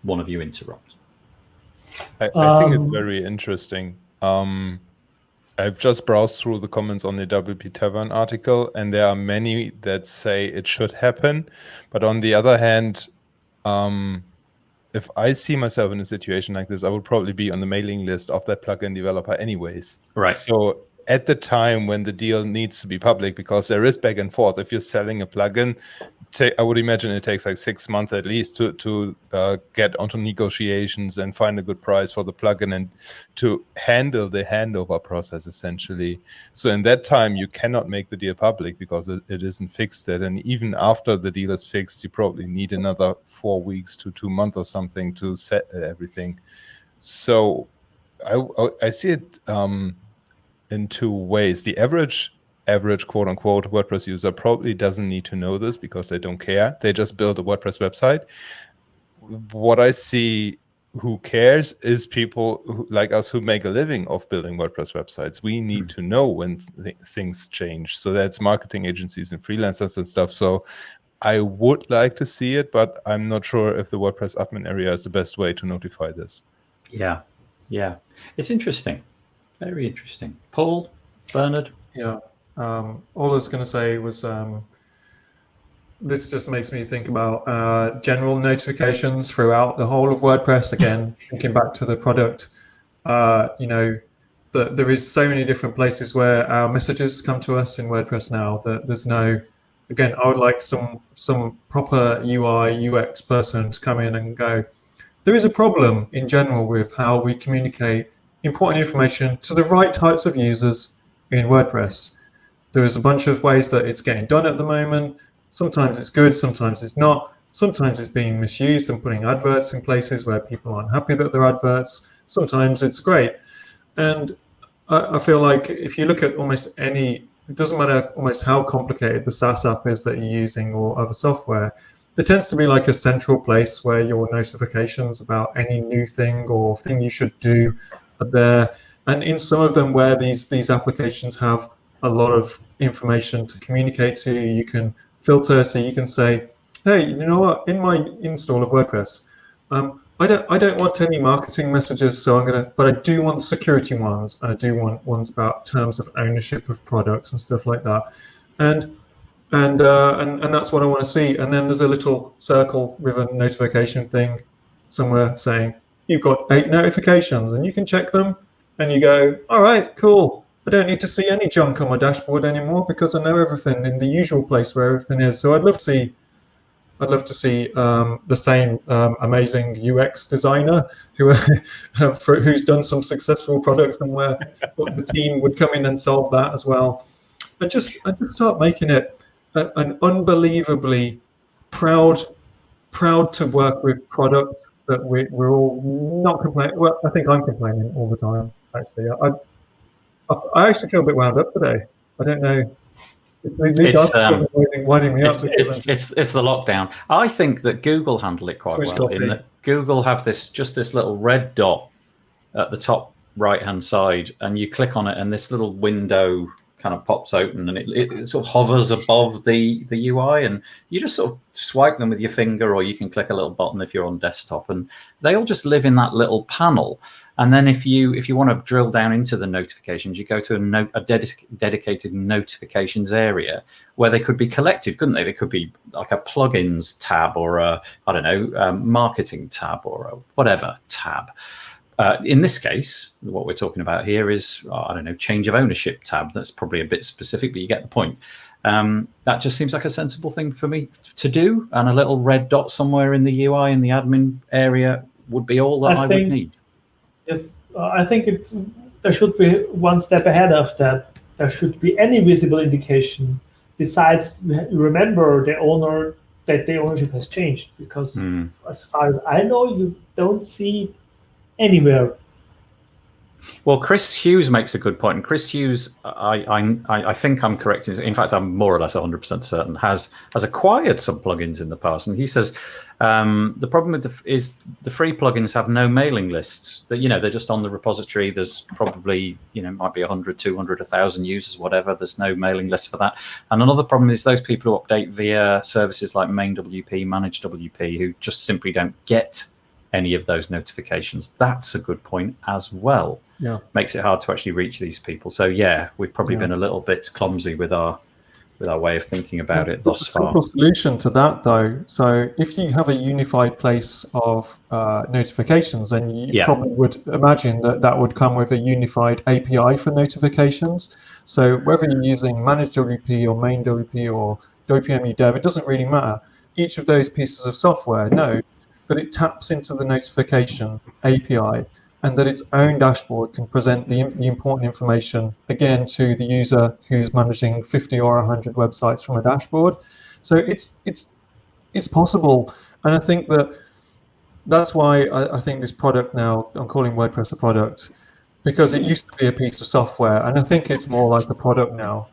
One of you interrupt. I think it's very interesting. I've just browsed through the comments on the WP Tavern article, and there are many that say it should happen. But on the other hand, if I see myself in a situation like this, I would probably be on the mailing list of that plugin developer anyways. Right. So at the time when the deal needs to be public, because there is back and forth, if you're selling a plugin, I would imagine it takes like 6 months at least to get onto negotiations and find a good price for the plugin and to handle the handover process, essentially. So in that time, you cannot make the deal public because it isn't fixed yet. And even after the deal is fixed, you probably need another 4 weeks to 2 months or something to set everything. So I see it in two ways. The average quote unquote WordPress user probably doesn't need to know this because they don't care. They just build a WordPress website. What I see who cares is people like us who make a living of building WordPress websites. We need to know when things change. So that's marketing agencies and freelancers and stuff. So I would like to see it, but I'm not sure if the WordPress admin area is the best way to notify this. Yeah. It's interesting. Very interesting. Paul, Bernhard? Yeah. All I was going to say was this just makes me think about general notifications throughout the whole of WordPress. Again, thinking back to the product, there is so many different places where our messages come to us in WordPress now that there's no. Again, I would like some proper UI UX person to come in and go, there is a problem in general with how we communicate important information to the right types of users in WordPress. There is a bunch of ways that it's getting done at the moment. Sometimes it's good, sometimes it's not. Sometimes it's being misused and putting adverts in places where people aren't happy that they're adverts. Sometimes it's great. And I feel like if you look at almost any, it doesn't matter almost how complicated the SaaS app is that you're using or other software, there tends to be like a central place where your notifications about any new thing or thing you should do are there. And in some of them where these applications have a lot of information to communicate to, you can filter, so you can say, hey, you know what, in my install of WordPress, I don't want any marketing messages, but I do want security ones, and I do want ones about terms of ownership of products and stuff like that. And that's what I want to see. And then there's a little circle with a notification thing somewhere saying, you've got 8 notifications and you can check them. And you go, all right, cool. I don't need to see any junk on my dashboard anymore because I know everything in the usual place where everything is. So I'd love to see the same amazing UX designer who's done some successful products and where the team would come in and solve that as well. And just start making it an unbelievably proud to work with product that we're all not complaining. Well, I think I'm complaining all the time. Actually, I actually feel a bit wound up today. I don't know. It's winding me up. It's the lockdown. I think that Google handle it quite well. In that Google have this little red dot at the top right-hand side, and you click on it, and this little window kind of pops open, and it sort of hovers above the UI, and you just sort of swipe them with your finger, or you can click a little button if you're on desktop, and they all just live in that little panel. And then if you want to drill down into the notifications, you go to a dedicated notifications area where they could be collected, couldn't they? They could be like a plugins tab or a marketing tab or a whatever tab. In this case, what we're talking about here is, change of ownership tab. That's probably a bit specific, but you get the point. That just seems like a sensible thing for me to do. And a little red dot somewhere in the UI in the admin area would be all that I would need. Yes, I think there should be one step ahead of that. There should be any visible indication besides remember the owner that the ownership has changed. Because as far as I know, you don't see anywhere Well, Chris Hughes makes a good point. And Chris Hughes, I think I'm correct. In fact, I'm more or less 100% certain, has acquired some plugins in the past. And he says the problem with the free plugins have no mailing lists. That, they're just on the repository. There's probably, might be 100, 200, 1,000 users, whatever. There's no mailing list for that. And another problem is those people who update via services like MainWP, ManageWP, who just simply don't get any of those notifications. That's a good point as well. Yeah, makes it hard to actually reach these people. So yeah, we've probably been a little bit clumsy with our way of thinking about it thus far. Simple solution to that, though. So if you have a unified place of notifications, then you probably would imagine that would come with a unified API for notifications. So whether you're using ManageWP or MainWP or GoPMU Dev, it doesn't really matter. Each of those pieces of software knows that it taps into the notification API, and that its own dashboard can present the important information again to the user who's managing 50 or 100 websites from a dashboard. So it's possible, and I think that's why I think this product now, I'm calling WordPress a product, because it used to be a piece of software, and I think it's more like a product now,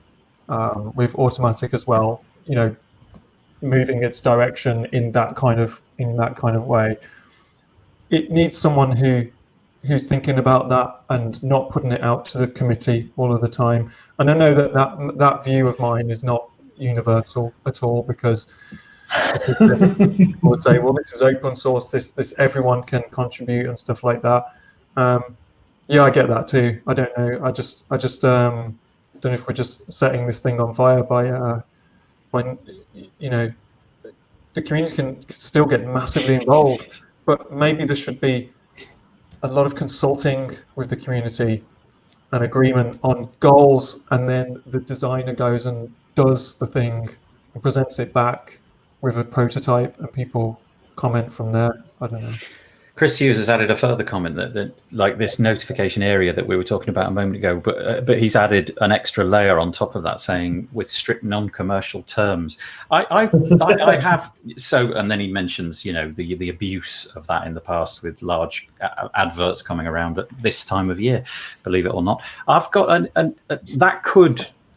with Automatic as well, moving its direction in that kind of way. It needs someone who's thinking about that and not putting it out to the committee all of the time. And I know that view of mine is not universal at all, because people would say, well, this is open source, this everyone can contribute and stuff like that. Yeah, I get that too. I don't know. I just don't know if we're just setting this thing on fire by the community can still get massively involved, but maybe there should be a lot of consulting with the community, an agreement on goals, and then the designer goes and does the thing and presents it back with a prototype, and people comment from there. I don't know. Chris Hughes has added a further comment that like this notification area that we were talking about a moment ago, but he's added an extra layer on top of that, saying with strict non-commercial terms. I have so, and then he mentions the abuse of that in the past with large adverts coming around at this time of year. Believe it or not, I've got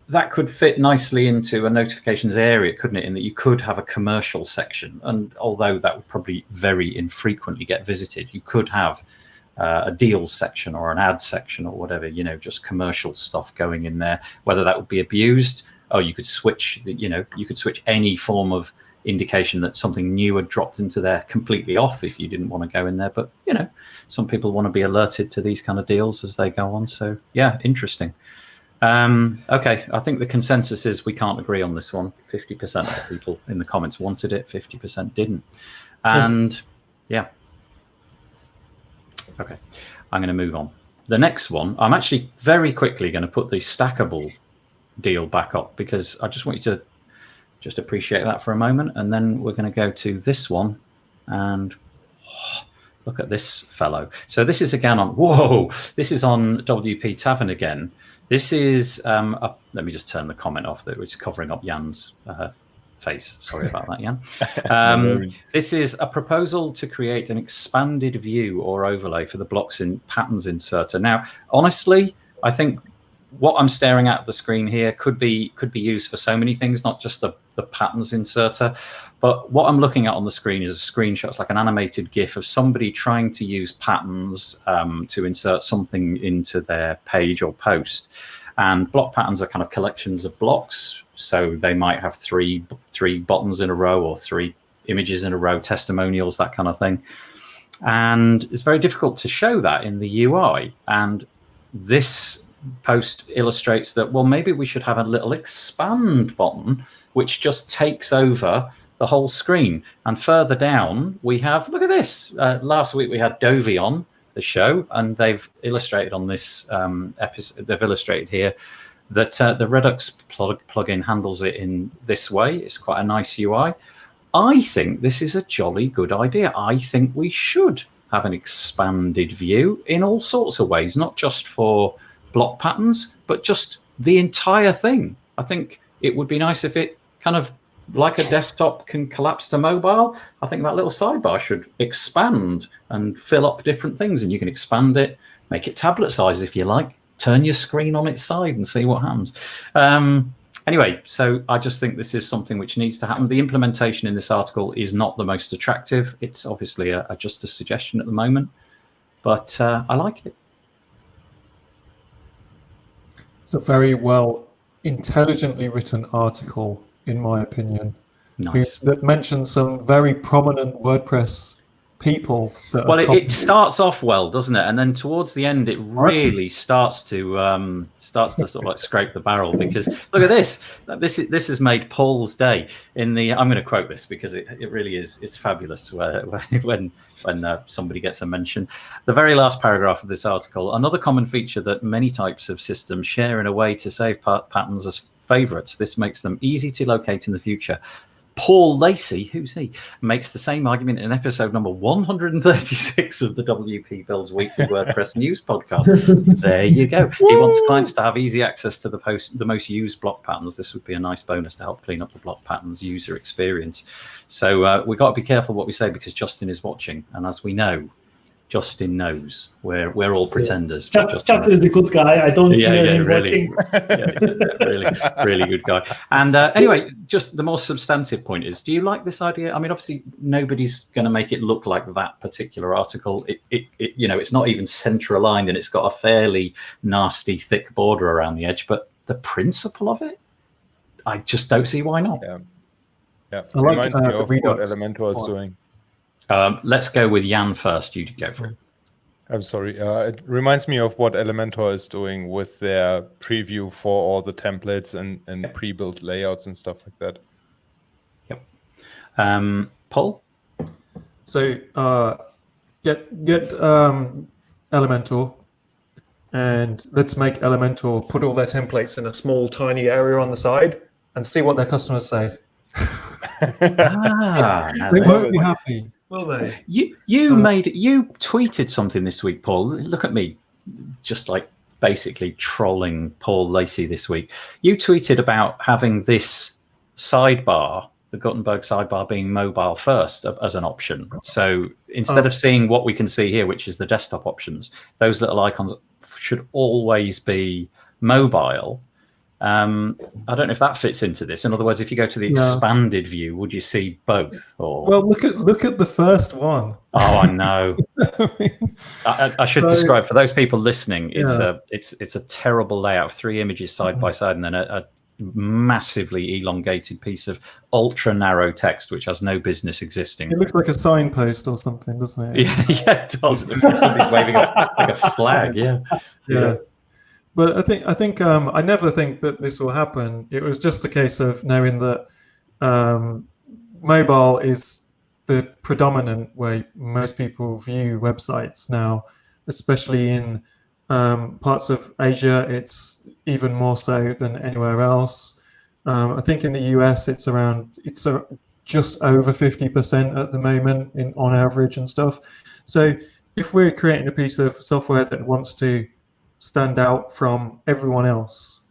that could fit nicely into a notifications area, couldn't it? In that you could have a commercial section, and although that would probably very infrequently get visited, you could have a deals section or an ad section or whatever, just commercial stuff going in there. Whether that would be abused, or you could switch, you could switch any form of indication that something new had dropped into there completely off if you didn't want to go in there. But some people want to be alerted to these kind of deals as they go on. So yeah, interesting. Okay, I think the consensus is we can't agree on this one. 50% of people in the comments wanted it, 50% didn't. And yeah. Okay, I'm going to move on. The next one, I'm actually very quickly going to put the stackable deal back up, because I just want you to just appreciate that for a moment. And then we're going to go to this one and look at this fellow. So this is again on, this is on WP Tavern again. This is, let me just turn the comment off, which is covering up Jan's face. Sorry about that, Jan. This is a proposal to create an expanded view or overlay for the blocks in patterns inserter. Now, honestly, I think what I'm staring at the screen here could be used for so many things, not just the patterns inserter. But what I'm looking at on the screen is a screenshot. It's like an animated GIF of somebody trying to use patterns to insert something into their page or post. And block patterns are kind of collections of blocks. So they might have three buttons in a row or 3 images in a row, testimonials, that kind of thing. And it's very difficult to show that in the UI. And this post illustrates that, well, maybe we should have a little expand button which just takes over the whole screen. And further down we have, look at this, last week we had Dovey on the show, and they've illustrated on this episode, they've illustrated here that the Redux plugin handles it in this way. It's quite a nice UI. I think this is a jolly good idea. I think we should have an expanded view in all sorts of ways, not just for block patterns, but just the entire thing. I think it would be nice if it kind of like a desktop can collapse to mobile, I think that little sidebar should expand and fill up different things. And you can expand it, make it tablet size if you like, turn your screen on its side and see what happens. Anyway, so I just think this is something which needs to happen. The implementation in this article is not the most attractive. It's obviously just a suggestion at the moment, but I like it. It's a very well intelligently written article, in my opinion. Nice. That mentions some very prominent WordPress people. Well, it starts off well, doesn't it? And then towards the end, it really starts to sort of like scrape the barrel, because look at this. This has made Paul's day. I'm going to quote this because it really is. It's fabulous when somebody gets a mention. The very last paragraph of this article. Another common feature that many types of systems share in a way to save patterns as favorites. This makes them easy to locate in the future. Paul Lacey, who's he, makes the same argument in episode number 136 of the WP Builds Weekly WordPress News podcast. There you go. He wants clients to have easy access to the most used block patterns. This would be a nice bonus to help clean up the block patterns user experience. So we've got to be careful what we say, because Justin is watching. And as we know, Justin knows we're all pretenders. Justin is a good guy. I don't fear him really, watching. really good guy. And anyway, just the more substantive point is: do you like this idea? I mean, obviously, nobody's going to make it look like that particular article. It's not even center aligned, and it's got a fairly nasty, thick border around the edge. But the principle of it, I just don't see why not. Yeah. I like reminds me of what Redux. Elementor is doing. Let's go with Jan first. You go for it. I'm sorry. It reminds me of what Elementor is doing with their preview for all the templates and pre-built layouts and stuff like that. Yep. Paul? So get Elementor, and let's make Elementor put all their templates in a small, tiny area on the side and see what their customers say. They won't be happy, will they? You tweeted something this week, Paul. Look at me, just like basically trolling Paul Lacey this week. You tweeted about having this sidebar, the Gutenberg sidebar, being mobile first as an option. So instead of seeing what we can see here, which is the desktop options, those little icons should always be mobile. I don't know if that fits into this. In other words, if you go to the expanded view, would you see both? Or well, look at the first one. Oh, I know. I should describe for those people listening. It's a terrible layout, 3 images side by side, and then a massively elongated piece of ultra narrow text which has no business existing. It looks like a signpost or something, doesn't it? Yeah, it does. It looks like somebody's waving like a flag. Yeah. But I think I never think that this will happen. It was just a case of knowing that mobile is the predominant way most people view websites now, especially in parts of Asia. It's even more so than anywhere else. I think in the US it's just over 50% at the moment on average and stuff. So if we're creating a piece of software that wants to stand out from everyone else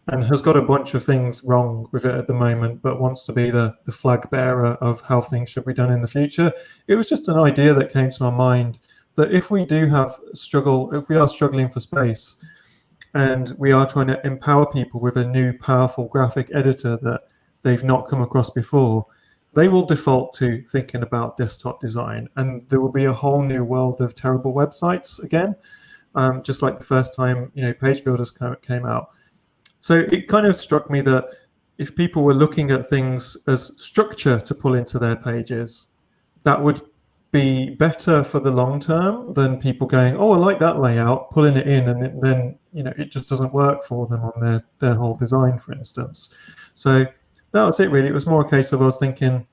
and has got a bunch of things wrong with it at the moment, but wants to be the flag bearer of how things should be done in the future, it was just an idea that came to my mind that if we are struggling for space and we are trying to empower people with a new powerful graphic editor that they've not come across before, they will default to thinking about desktop design, and there will be a whole new world of terrible websites again. Just like the first time, page builders came out. So it kind of struck me that if people were looking at things as structure to pull into their pages, that would be better for the long term than people going, oh, I like that layout, pulling it in, and then it just doesn't work for them on their whole design, for instance. So that was it, really. It was more a case of I was thinking,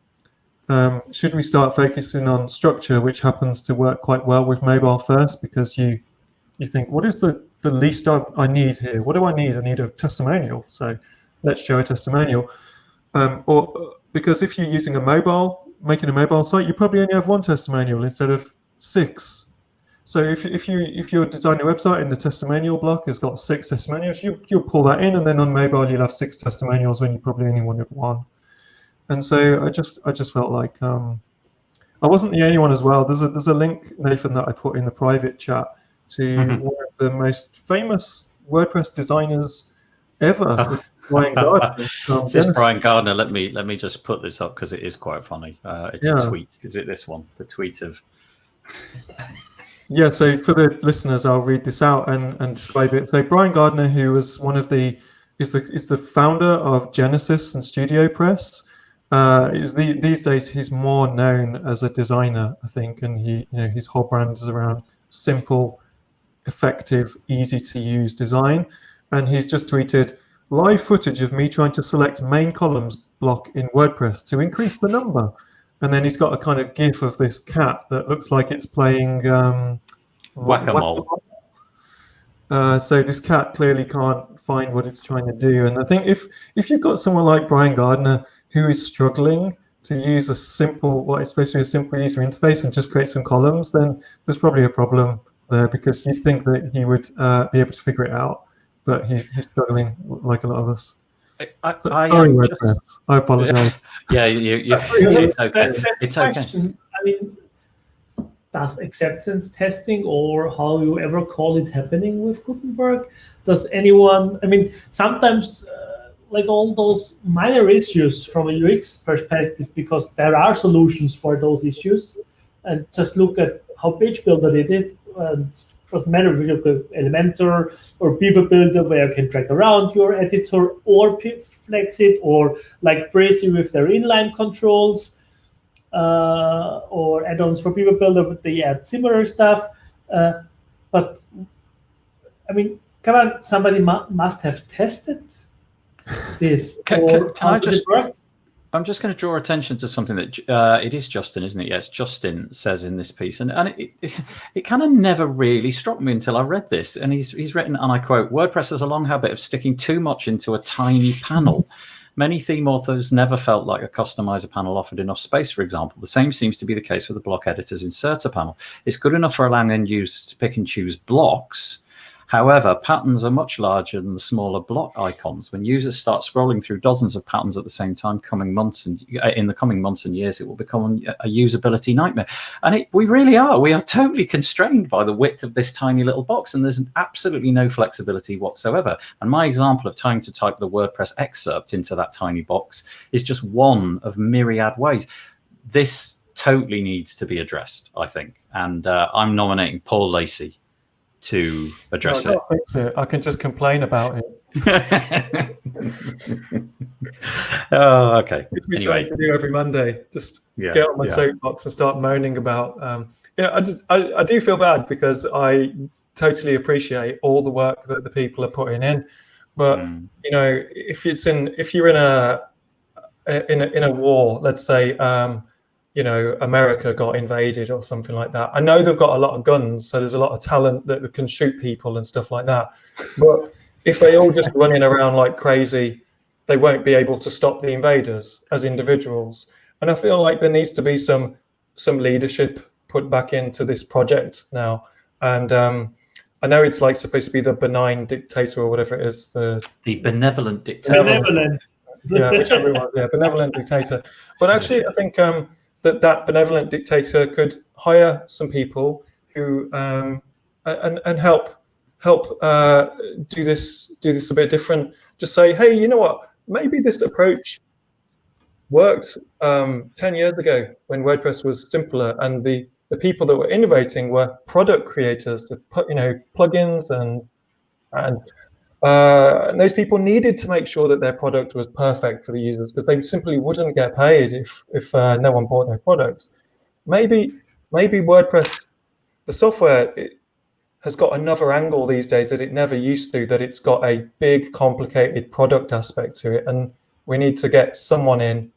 should we start focusing on structure, which happens to work quite well with mobile first, because you think, what is the least I need here? What do I need? I need a testimonial. So let's show a testimonial. Or because if you're using making a mobile site, you probably only have 1 testimonial instead of 6. So if you're designing a website and the testimonial block has got 6 testimonials, you'll pull that in, and then on mobile you'll have 6 testimonials when you probably only wanted 1. And so I just felt like I wasn't the only one as well. There's a link, Nathan, that I put in the private chat to one of the most famous WordPress designers ever, Brian Gardner. Is this Brian Gardner? Let me just put this up because it is quite funny. It's a tweet. Is it this one? The tweet of. Yeah. So for the listeners, I'll read this out and describe it. So Brian Gardner, who was is the founder of Genesis and Studio Press. These days he's more known as a designer, I think, and his whole brand is around simple, effective, easy to use design. And he's just tweeted live footage of me trying to select main columns block in WordPress to increase the number. And then he's got a kind of GIF of this cat that looks like it's playing whack-a-mole. So this cat clearly can't find what it's trying to do. And I think if you've got someone like Brian Gardner who is struggling to use what is supposed to be a simple user interface and just create some columns, then there's probably a problem there, because you think that he would be able to figure it out, but he's struggling like a lot of us. Sorry, WordPress. I apologize. Yeah, it's okay. It's okay. I mean, does acceptance testing, or how you ever call it, happening with Gutenberg? Does anyone? I mean, sometimes. Like all those minor issues from a UX perspective, because there are solutions for those issues, and just look at how Page Builder did it. And it doesn't matter if you look at Elementor or Beaver Builder, where you can drag around your editor or flex it, or like Breezy with their inline controls, or add-ons for Beaver Builder, but they add similar stuff. But I mean, come on, somebody must have tested this. Can I just? I'm just going to draw attention to something that it is Justin, isn't it? Yes, Justin says in this piece, and it kind of never really struck me until I read this. And he's written, and I quote: "WordPress has a long habit of sticking too much into a tiny panel. Many theme authors never felt like a customizer panel offered enough space, for example. The same seems to be the case with the block editor's inserter panel. It's good enough for allowing end users to pick and choose blocks. However, patterns are much larger than the smaller block icons. When users start scrolling through dozens of patterns at the same time, in the coming months and years, it will become a usability nightmare." And we really are. We are totally constrained by the width of this tiny little box, and there's absolutely no flexibility whatsoever. And my example of trying to type the WordPress excerpt into that tiny box is just one of myriad ways. This totally needs to be addressed, I think. And I'm nominating Paul Lacey to address it. Fix it. I can just complain about it. Oh, okay. It's me starting to do every Monday. Just get on my soapbox and start moaning about. I do feel bad, because I totally appreciate all the work that the people are putting in, but if you're in a war, let's say. America got invaded or something like that. I know they've got a lot of guns, so there's a lot of talent that can shoot people and stuff like that. But if they all just running around like crazy, they won't be able to stop the invaders as individuals. And I feel like there needs to be some leadership put back into this project now. And I know it's like supposed to be the benign dictator or whatever it is. The benevolent dictator. Benevolent. Yeah, whichever it was. Yeah, benevolent dictator. But actually, I think that benevolent dictator could hire some people who and help do this a bit different. Just say, hey, you know what? Maybe this approach worked 10 years ago when WordPress was simpler, and the people that were innovating were product creators that put plugins and those people needed to make sure that their product was perfect for the users, because they simply wouldn't get paid if no one bought their products. Maybe WordPress, the software, has got another angle these days that it never used to, that it's got a big, complicated product aspect to it, and we need to get someone in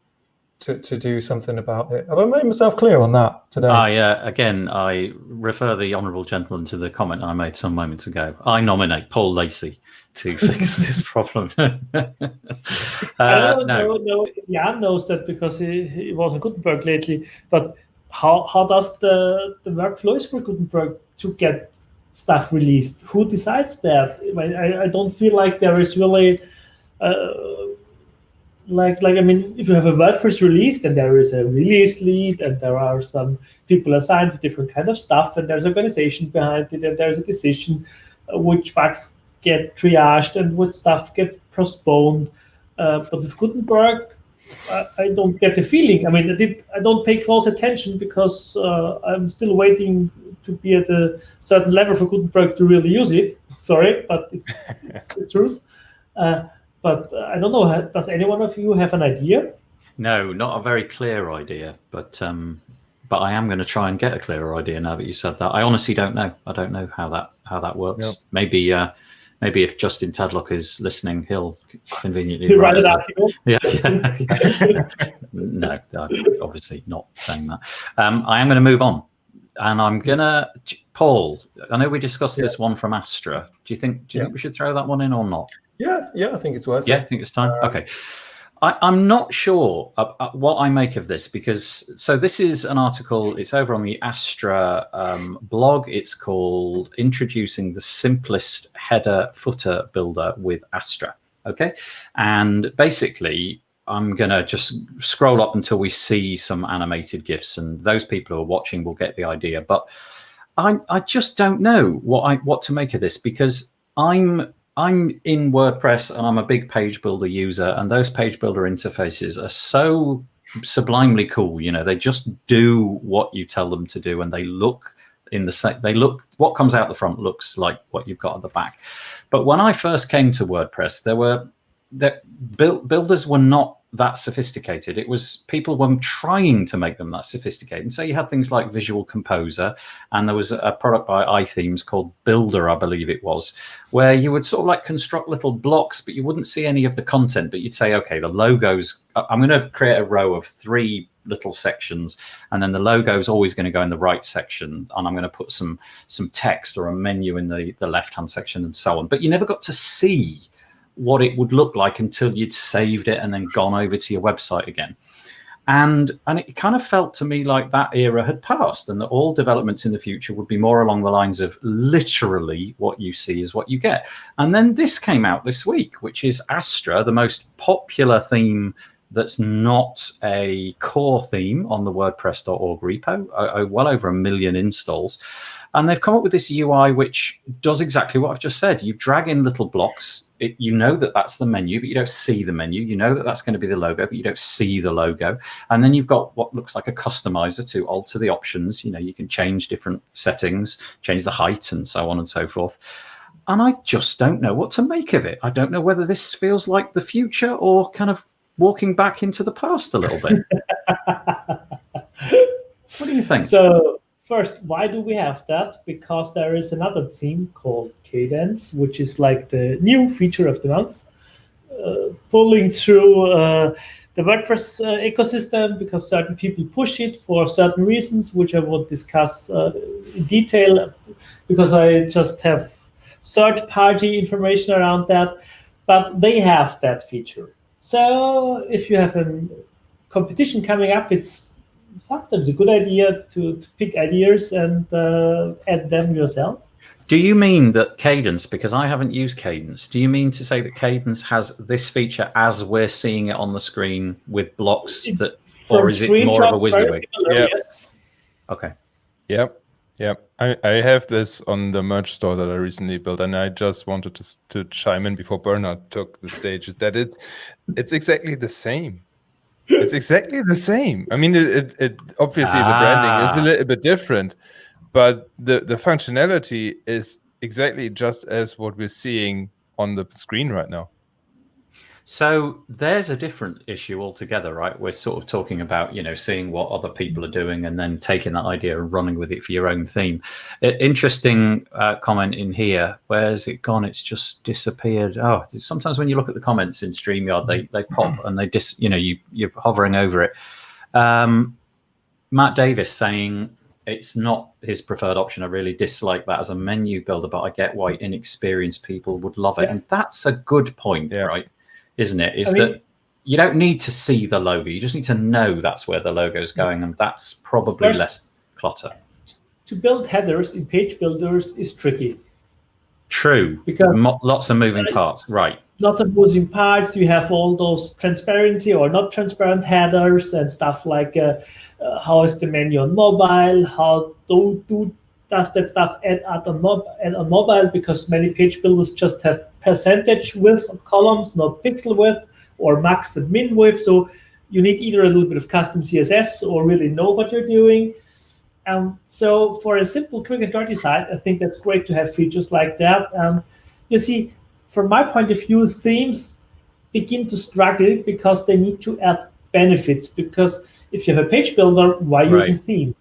to do something about it. Have I made myself clear on that today? Again, I refer the honourable gentleman to the comment I made some moments ago. I nominate Paul Lacey to fix this problem. I don't know if Jan knows that, because he was in Gutenberg lately, but how does the workflow is for Gutenberg to get stuff released? Who decides that? I don't feel like there is really I mean, if you have a WordPress release, then there is a release lead, and there are some people assigned to different kind of stuff, and there's organization behind it, and there's a decision which bugs get triaged and what stuff get postponed. But with Gutenberg, I don't get the feeling. I mean, I don't pay close attention because I'm still waiting to be at a certain level for Gutenberg to really use it. Sorry, but it's the truth. But I don't know. Does any one of you have an idea? No, not a very clear idea, but I am going to try and get a clearer idea now that you said that. I honestly don't know. I don't know how that works. Yep. Maybe if Justin Tadlock is listening, he'll conveniently write it out. Yeah. No, I'm obviously not saying that. I am going to move on, and I'm going to Paul. I know we discussed this one from Astra. Do you think we should throw that one in or not? Yeah, I think it's worth it. Yeah, I think it's time. Okay. I'm not sure what I make of this because this is an article. It's over on the Astra blog. It's called "Introducing the Simplest Header Footer Builder with Astra." Okay, and basically, I'm gonna just scroll up until we see some animated GIFs, and those people who are watching will get the idea. But I just don't know what to make of this because I'm in WordPress and I'm a big page builder user, and those page builder interfaces are so sublimely cool. You know, they just do what you tell them to do, and they look what comes out the front looks like what you've got at the back. But when I first came to WordPress, builders were not that sophisticated. It was people were trying to make them that sophisticated. And so you had things like Visual Composer, and there was a product by iThemes called Builder, I believe it was, where you would sort of like construct little blocks, but you wouldn't see any of the content. But you'd say, okay, the logos, I'm going to create a row of 3 little sections, and then the logo is always going to go in the right section, and I'm going to put some text or a menu in the left-hand section, and so on. But you never got to see what it would look like until you'd saved it and then gone over to your website again. And it kind of felt to me like that era had passed, and that all developments in the future would be more along the lines of literally what you see is what you get. And then this came out this week, which is Astra, the most popular theme that's not a core theme on the WordPress.org repo, well over 1 million installs. And they've come up with this UI which does exactly what I've just said. You drag in little blocks. You know that that's the menu, but you don't see the menu. You know that that's going to be the logo, but you don't see the logo. And then you've got what looks like a customizer to alter the options. You know, you can change different settings, change the height, and so on and so forth. And I just don't know what to make of it. I don't know whether this feels like the future or kind of walking back into the past a little bit. What do you think? So first, why do we have that? Because there is another theme called Cadence, which is like the new feature of the month, pulling through the WordPress ecosystem because certain people push it for certain reasons, which I won't discuss in detail because I just have third-party information around that. But they have that feature. So if you have a competition coming up, it's sometimes a good idea to pick ideas and add them yourself. Do you mean that Cadence, because I haven't used Cadence, do you mean to say that Cadence has this feature as we're seeing it on the screen with blocks or is it more of a WYSIWYG? Yeah. Yes. Okay. Yep. I have this on the merch store that I recently built, and I just wanted to chime in before Bernhard took the stage. That it's exactly the same. It's exactly the same. I mean, it obviously the branding is a little bit different, but the functionality is exactly just as what we're seeing on the screen right now. So there's a different issue altogether, right? We're sort of talking about, seeing what other people are doing and then taking that idea and running with it for your own theme. Interesting comment in here. Where's it gone? It's just disappeared. Oh, sometimes when you look at the comments in StreamYard, they pop and they you're hovering over it. Matt Davis saying it's not his preferred option. I really dislike that as a menu builder, but I get why inexperienced people would love it. Yeah. And that's a good point, right? Isn't it? That you don't need to see the logo. You just need to know that's where the logo is going, and that's probably less clutter. To build headers in page builders is tricky. True. Because lots of moving parts. Right. lots of moving parts. You have all those transparency or not transparent headers and stuff like how is the menu on mobile? How does that stuff add on mobile? Because many page builders just have percentage width of columns, not pixel width or max and min width. So you need either a little bit of custom CSS or really know what you're doing. So for a simple quick and dirty site, I think that's great to have features like that. You see, from my point of view, themes begin to struggle because they need to add benefits. Because if you have a page builder, why using theme?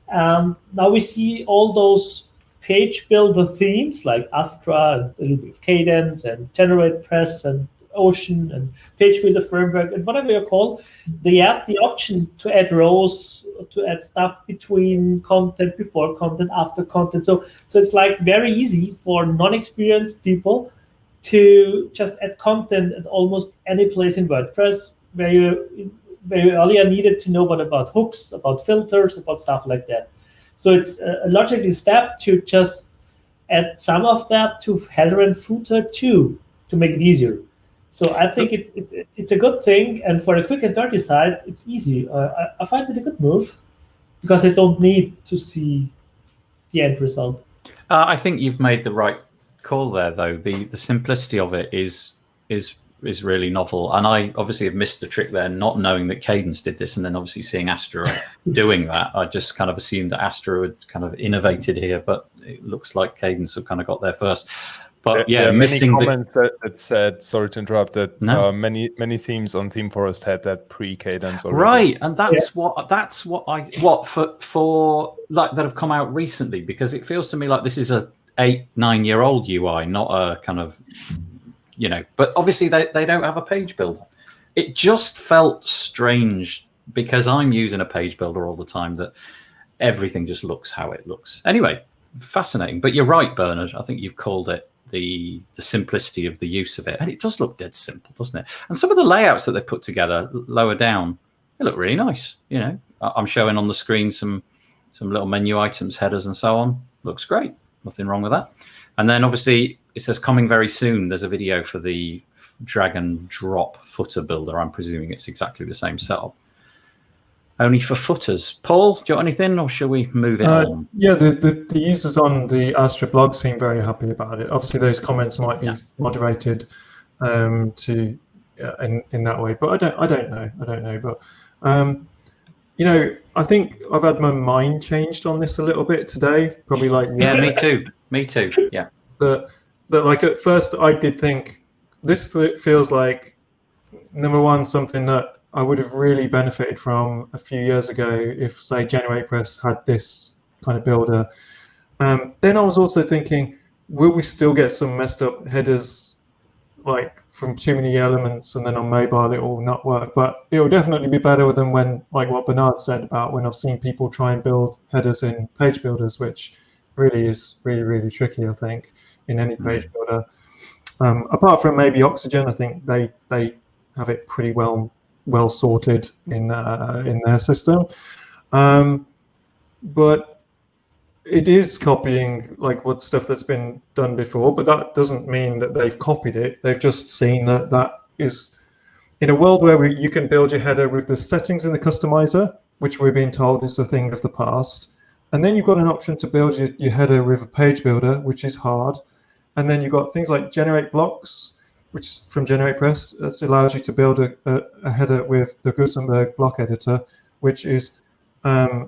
Now we see all those page builder themes like Astra and a little bit of Cadence and GeneratePress and Ocean and Page Builder Framework and whatever you call. They add the option to add rows, to add stuff between content, before content, after content. So it's like very easy for non-experienced people to just add content at almost any place in WordPress where you earlier needed to know what about hooks, about filters, about stuff like that. So it's a logical step to just add some of that to header and footer too, to make it easier. So I think it's a good thing, and for a quick and dirty site, it's easy. I find it a good move because I don't need to see the end result. I think you've made the right call there, though. The simplicity of it is really novel, and I obviously have missed the trick there, not knowing that Cadence did this, and then obviously seeing Astra doing that. I just kind of assumed that Astra had kind of innovated here, but it looks like Cadence have kind of got there first. But there are missing many comments that said, sorry to interrupt, that many themes on Theme Forest had that pre-Cadence already. Right, and that's what for like that have come out recently, because it feels to me like this is a 8-9 year old UI, not a kind of, but obviously they don't have a page builder. It just felt strange because I'm using a page builder all the time that everything just looks how it looks. Anyway, fascinating. But you're right, Bernhard. I think you've called it the simplicity of the use of it. And it does look dead simple, doesn't it? And some of the layouts that they put together lower down, they look really nice. I'm showing on the screen some little menu items, headers and so on. Looks great. Nothing wrong with that. And then obviously it says coming very soon. There's a video for the drag and drop footer builder. I'm presuming it's exactly the same setup, only for footers. Paul, do you want anything, or shall we move it on? Yeah, the users on the Astra blog seem very happy about it. Obviously, those comments might be moderated in that way, but I don't know. But I think I've had my mind changed on this a little bit today. Probably like me too. Yeah. That like at first I did think this feels like, number one, something that I would have really benefited from a few years ago if, say, GeneratePress had this kind of builder. Then I was also thinking, will we still get some messed up headers, like from too many elements, and then on mobile it will not work? But it will definitely be better than when, like what Bernhard said about when I've seen people try and build headers in page builders, which really is really tricky, I think, in any page builder. Apart from maybe Oxygen, I think they have it pretty well sorted in their system, but it is copying like what stuff that's been done before. But that doesn't mean that they've copied it. They've just seen that is in a world where you can build your header with the settings in the customizer, which we're being told is a thing of the past, and then you've got an option to build your header with a page builder, which is hard, and then you've got things like generate blocks, which from GeneratePress, that allows you to build a header with the Gutenberg block editor, which is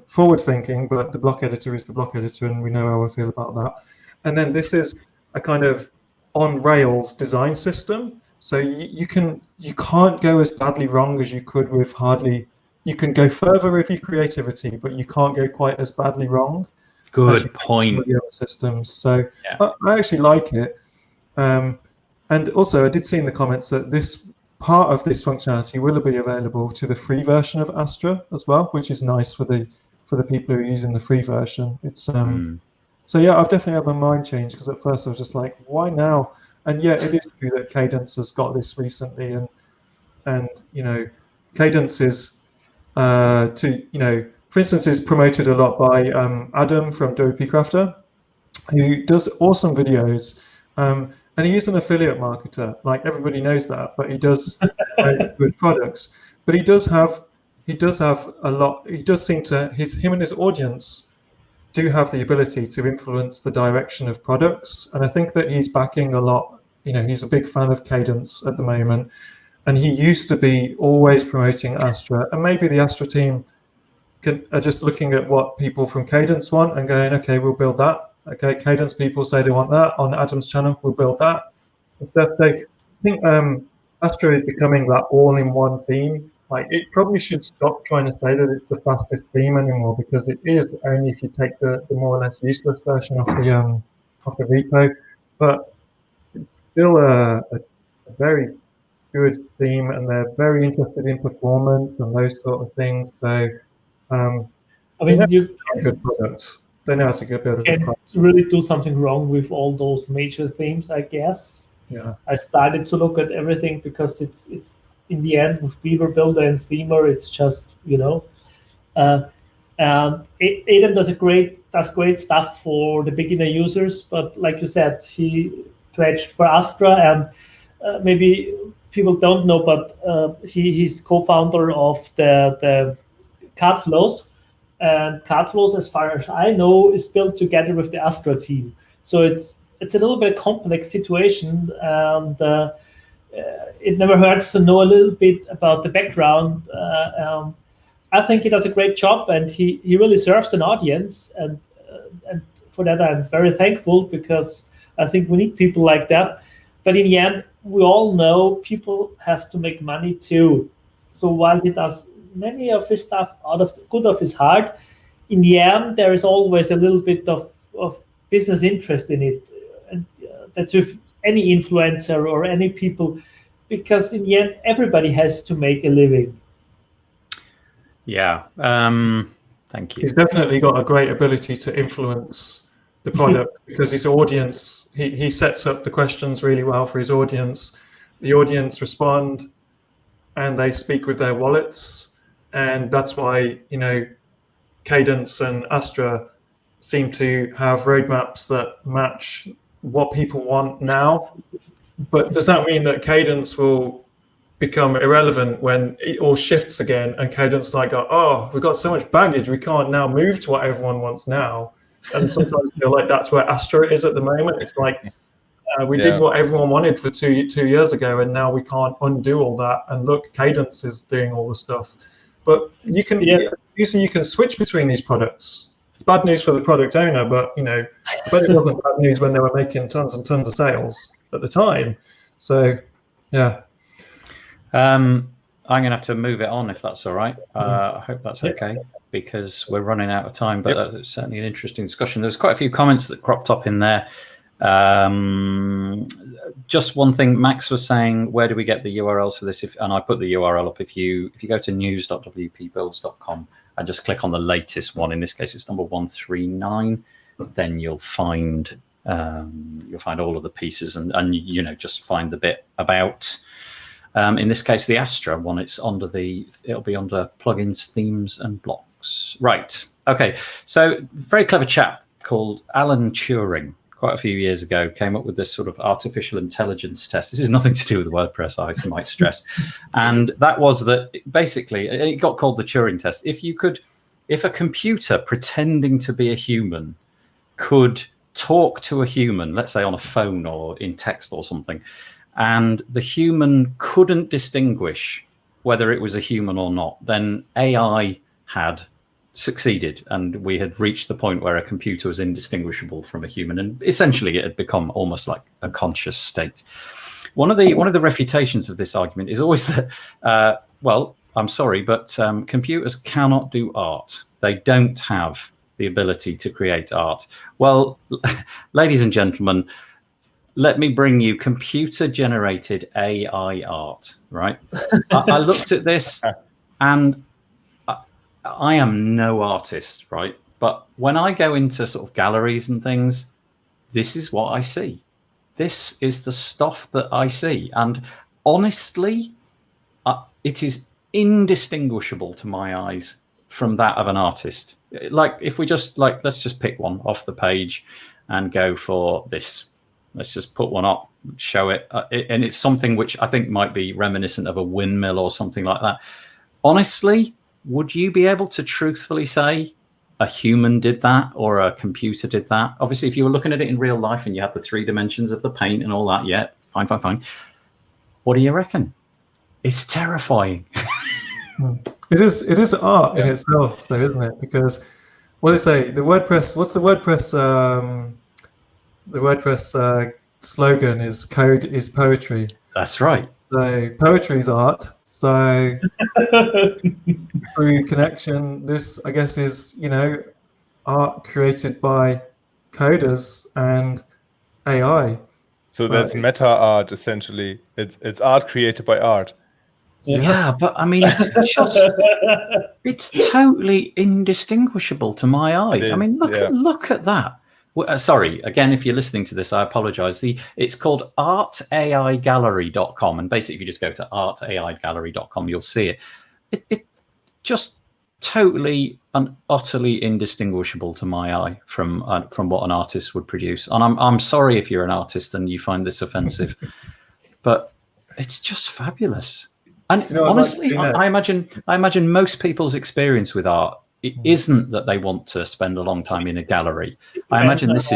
forward-thinking, but the block editor is the block editor, and we know how I feel about that. And then this is a kind of on-rails design system, so you can't go as badly wrong as you could with hardly. You can go further with your creativity, but you can't go quite as badly wrong. Good point. With the other systems, so yeah. I actually like it. And also, I did see in the comments that this part of this functionality will be available to the free version of Astra as well, which is nice for the people who are using the free version. It's so yeah, I've definitely had my mind changed, because at first I was just like, why now? And yeah, it is true that Cadence has got this recently, and Cadence is for instance, is promoted a lot by Adam from WP Crafter, who does awesome videos. and he is an affiliate marketer. Like everybody knows that, but he does good products. But he does have a lot. He does seem to him and his audience do have the ability to influence the direction of products, and I think that he's backing a lot. You know, he's a big fan of Cadence at the moment, and he used to be always promoting Astra, and maybe the Astra team are just looking at what people from Cadence want and going, okay, we'll build that. Okay, Cadence people say they want that on Adam's channel, we'll build that and stuff. So I think Astra is becoming that all-in-one theme. Like, it probably should stop trying to say that it's the fastest theme anymore, because it is only if you take the more or less useless version off the repo. But it's still a very good theme, and they're very interested in performance and those sort of things. So I mean, you a good product. They know how to build a good can product. really do something wrong with all those major themes, I guess. Yeah. I started to look at everything because it's in the end with Beaver Builder and Themer, it's just, you know, Adam does great stuff for the beginner users, but like you said, he pledged for Astra, and maybe people don't know, but he's co-founder of the Card Flows, and Card Flows, as far as I know, is built together with the Astra team. So it's a little bit complex situation, and it never hurts to know a little bit about the background. I think he does a great job, and he really serves an audience, and for that I'm very thankful, because I think we need people like that. But in the end, we all know people have to make money too. So while he does many of his stuff out of the good of his heart, in the end there is always a little bit of business interest in it, and that's with any influencer or any people, because in the end everybody has to make a living. Yeah, thank you. He's definitely got a great ability to influence the product because his audience, he sets up the questions really well for his audience. The audience respond and they speak with their wallets. And that's why, you know, Cadence and Astra seem to have roadmaps that match what people want now. But does that mean that Cadence will become irrelevant when it all shifts again and Cadence like, oh, we've got so much baggage, we can't now move to what everyone wants now? And sometimes I feel like that's where Astra is at the moment. It's like we did what everyone wanted for two years ago, and now we can't undo all that. And look, Cadence is doing all the stuff. But you can usually you can switch between these products. It's bad news for the product owner, but you know, but it wasn't bad news when they were making tons and tons of sales at the time. So yeah. I'm going to have to move it on if that's all right. I hope that's okay, because we're running out of time, but that's certainly an interesting discussion. There's quite a few comments that cropped up in there. Just one thing, Max was saying, where do we get the URLs for this? And I put the URL up. If you go to news.wpbuilds.com and just click on the latest one, in this case it's number 139, then you'll find all of the pieces, and you know, just find the bit about in this case the Astra one. It'll be under plugins, themes and blocks. Right. Okay. So very clever chap called Alan Turing, quite a few years ago, came up with this sort of artificial intelligence test. This is nothing to do with WordPress, I might stress. And that was that basically it got called the Turing test. If a computer pretending to be a human could talk to a human, let's say on a phone or in text or something, and the human couldn't distinguish whether it was a human or not, then AI had succeeded, and we had reached the point where a computer was indistinguishable from a human, and essentially it had become almost like a conscious state. One of the refutations of this argument is always that, well, I'm sorry, but computers cannot do art. They don't have the ability to create art. Well, ladies and gentlemen, let me bring you computer-generated AI art, right? I looked at this, and I am no artist, right? But when I go into sort of galleries and things, this is what I see. This is the stuff that I see. And honestly, it is indistinguishable to my eyes from that of an artist. Like, if we just, like, let's just pick one off the page and go for this. Let's just put one up. show it, and it's something which I think might be reminiscent of a windmill or something like that. Honestly, would you be able to truthfully say a human did that or a computer did that? Obviously, if you were looking at it in real life and you had the 3 dimensions of the paint and all that, yeah, fine. What do you reckon? It's terrifying. It is art in itself, though, isn't it? Because what do they say? The WordPress. What's the WordPress? The WordPress slogan is "Code is poetry." That's right. So poetry is art. So through connection, this, I guess, is art created by coders and AI. So that's meta art, essentially. It's art created by art. Yeah, but I mean, it's totally indistinguishable to my eye. I mean, look at that. Sorry, again, if you're listening to this, I apologize. It's called artaigallery.com. And basically, if you just go to artaigallery.com, you'll see it. It just totally and utterly indistinguishable to my eye from what an artist would produce. And I'm sorry if you're an artist and you find this offensive, but it's just fabulous. And honestly, I imagine most people's experience with art, it isn't that they want to spend a long time in a gallery. I imagine this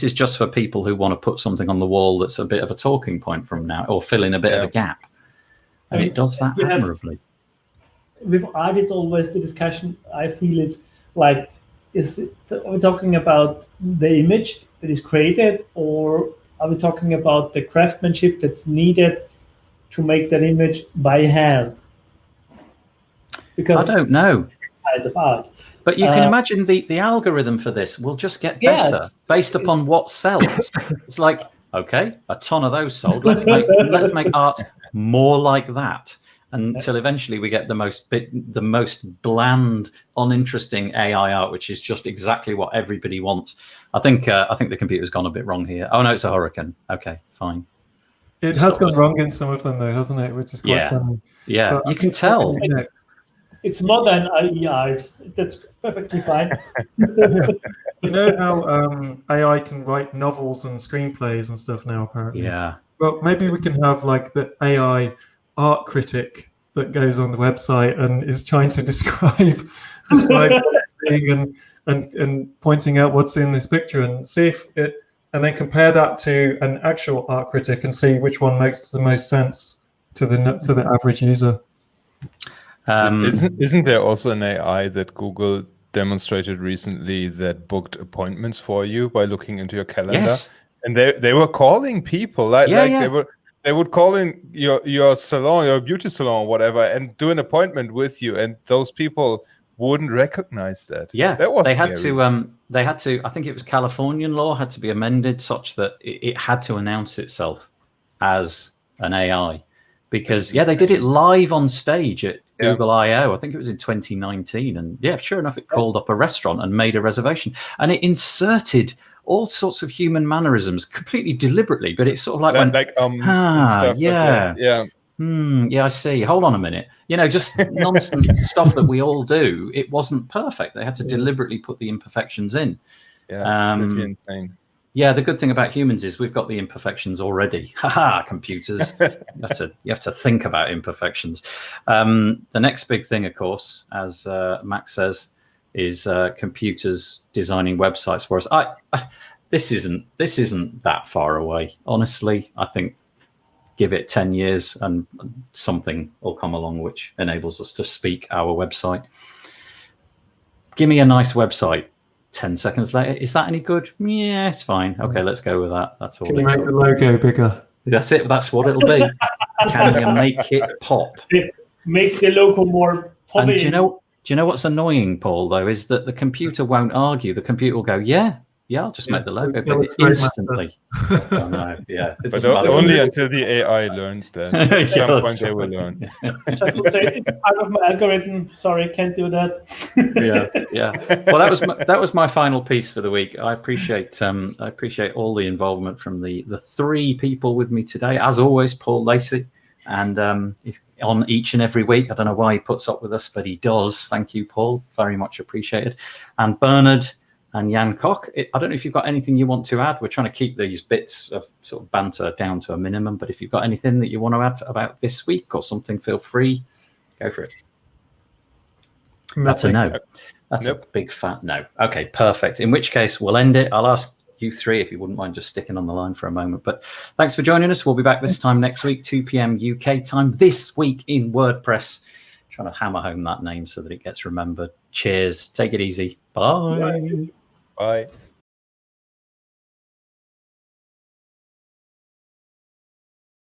is just for people who want to put something on the wall that's a bit of a talking point from now, or fill in a bit of a gap. And it does that admirably. With art, it's always the discussion. I feel it's like, are we talking about the image that is created, or are we talking about the craftsmanship that's needed to make that image by hand? Because I don't know. Kind of art. But you can imagine the algorithm for this will just get better based upon what sells. It's like, okay, a ton of those sold. Let's make art more like that, until eventually we get the most bland, uninteresting AI art, which is just exactly what everybody wants. I think the computer's gone a bit wrong here. Oh no, it's a hurricane. Okay, fine. It has gone wrong in some of them, though, hasn't it? Which is quite funny. Yeah, but you can tell. It's modern AI. That's perfectly fine. You know how AI can write novels and screenplays and stuff now, apparently? Yeah. Well, maybe we can have like the AI art critic that goes on the website and is trying to describe what it's seeing and pointing out what's in this picture, and see if it, and then compare that to an actual art critic and see which one makes the most sense to the average user. Isn't there also an AI that Google demonstrated recently that booked appointments for you by looking into your calendar? Yes. And they were calling people they would call in your salon, your beauty salon, or whatever, and do an appointment with you, and those people wouldn't recognize that. Yeah, that was they scary. had to. I think it was Californian law had to be amended such that it had to announce itself as an AI, because they did it live on stage at Google I/O. I think it was in 2019, and sure enough, it called up a restaurant and made a reservation, and it inserted all sorts of human mannerisms completely deliberately, but it's sort of like and stuff yeah, like that. I see. Hold on a minute. Just nonsense stuff that we all do. It wasn't perfect. They had to deliberately put the imperfections in. Yeah, pretty insane. Yeah, the good thing about humans is we've got the imperfections already. Haha, computers. You have to think about imperfections. The next big thing, of course, as Max says, is computers designing websites for us. This isn't that far away, honestly. I think give it 10 years and something will come along which enables us to speak our website. Give me a nice website. 10 seconds later, is that any good? Yeah, it's fine. Okay, let's go with that. That's all. Can you make the logo bigger? That's it. That's what it'll be. Can you make it pop? Make the logo more poppy. And do you know what's annoying, Paul, though, is that the computer won't argue. The computer will go, yeah, I'll just make the logo bigger instantly. Oh, no, but only until the AI learns that. At some point they will learn. I would say it's part of my algorithm. Sorry, can't do that. Well, that was my final piece for the week. I appreciate all the involvement from the 3 people with me today. As always, Paul Lacey, and he's on each and every week. I don't know why he puts up with us, but he does. Thank you, Paul. Very much appreciated. And Bernhard, and Jan Kock. I don't know if you've got anything you want to add. We're trying to keep these bits of sort of banter down to a minimum, but if you've got anything that you want to add about this week or something, feel free. Go for it. That's a no. That's a big fat no. Okay, perfect. In which case, we'll end it. I'll ask you three if you wouldn't mind just sticking on the line for a moment. But thanks for joining us. We'll be back this time next week, 2 p.m. UK time, this week in WordPress. Trying to hammer home that name so that it gets remembered. Cheers. Take it easy. Bye. Bye.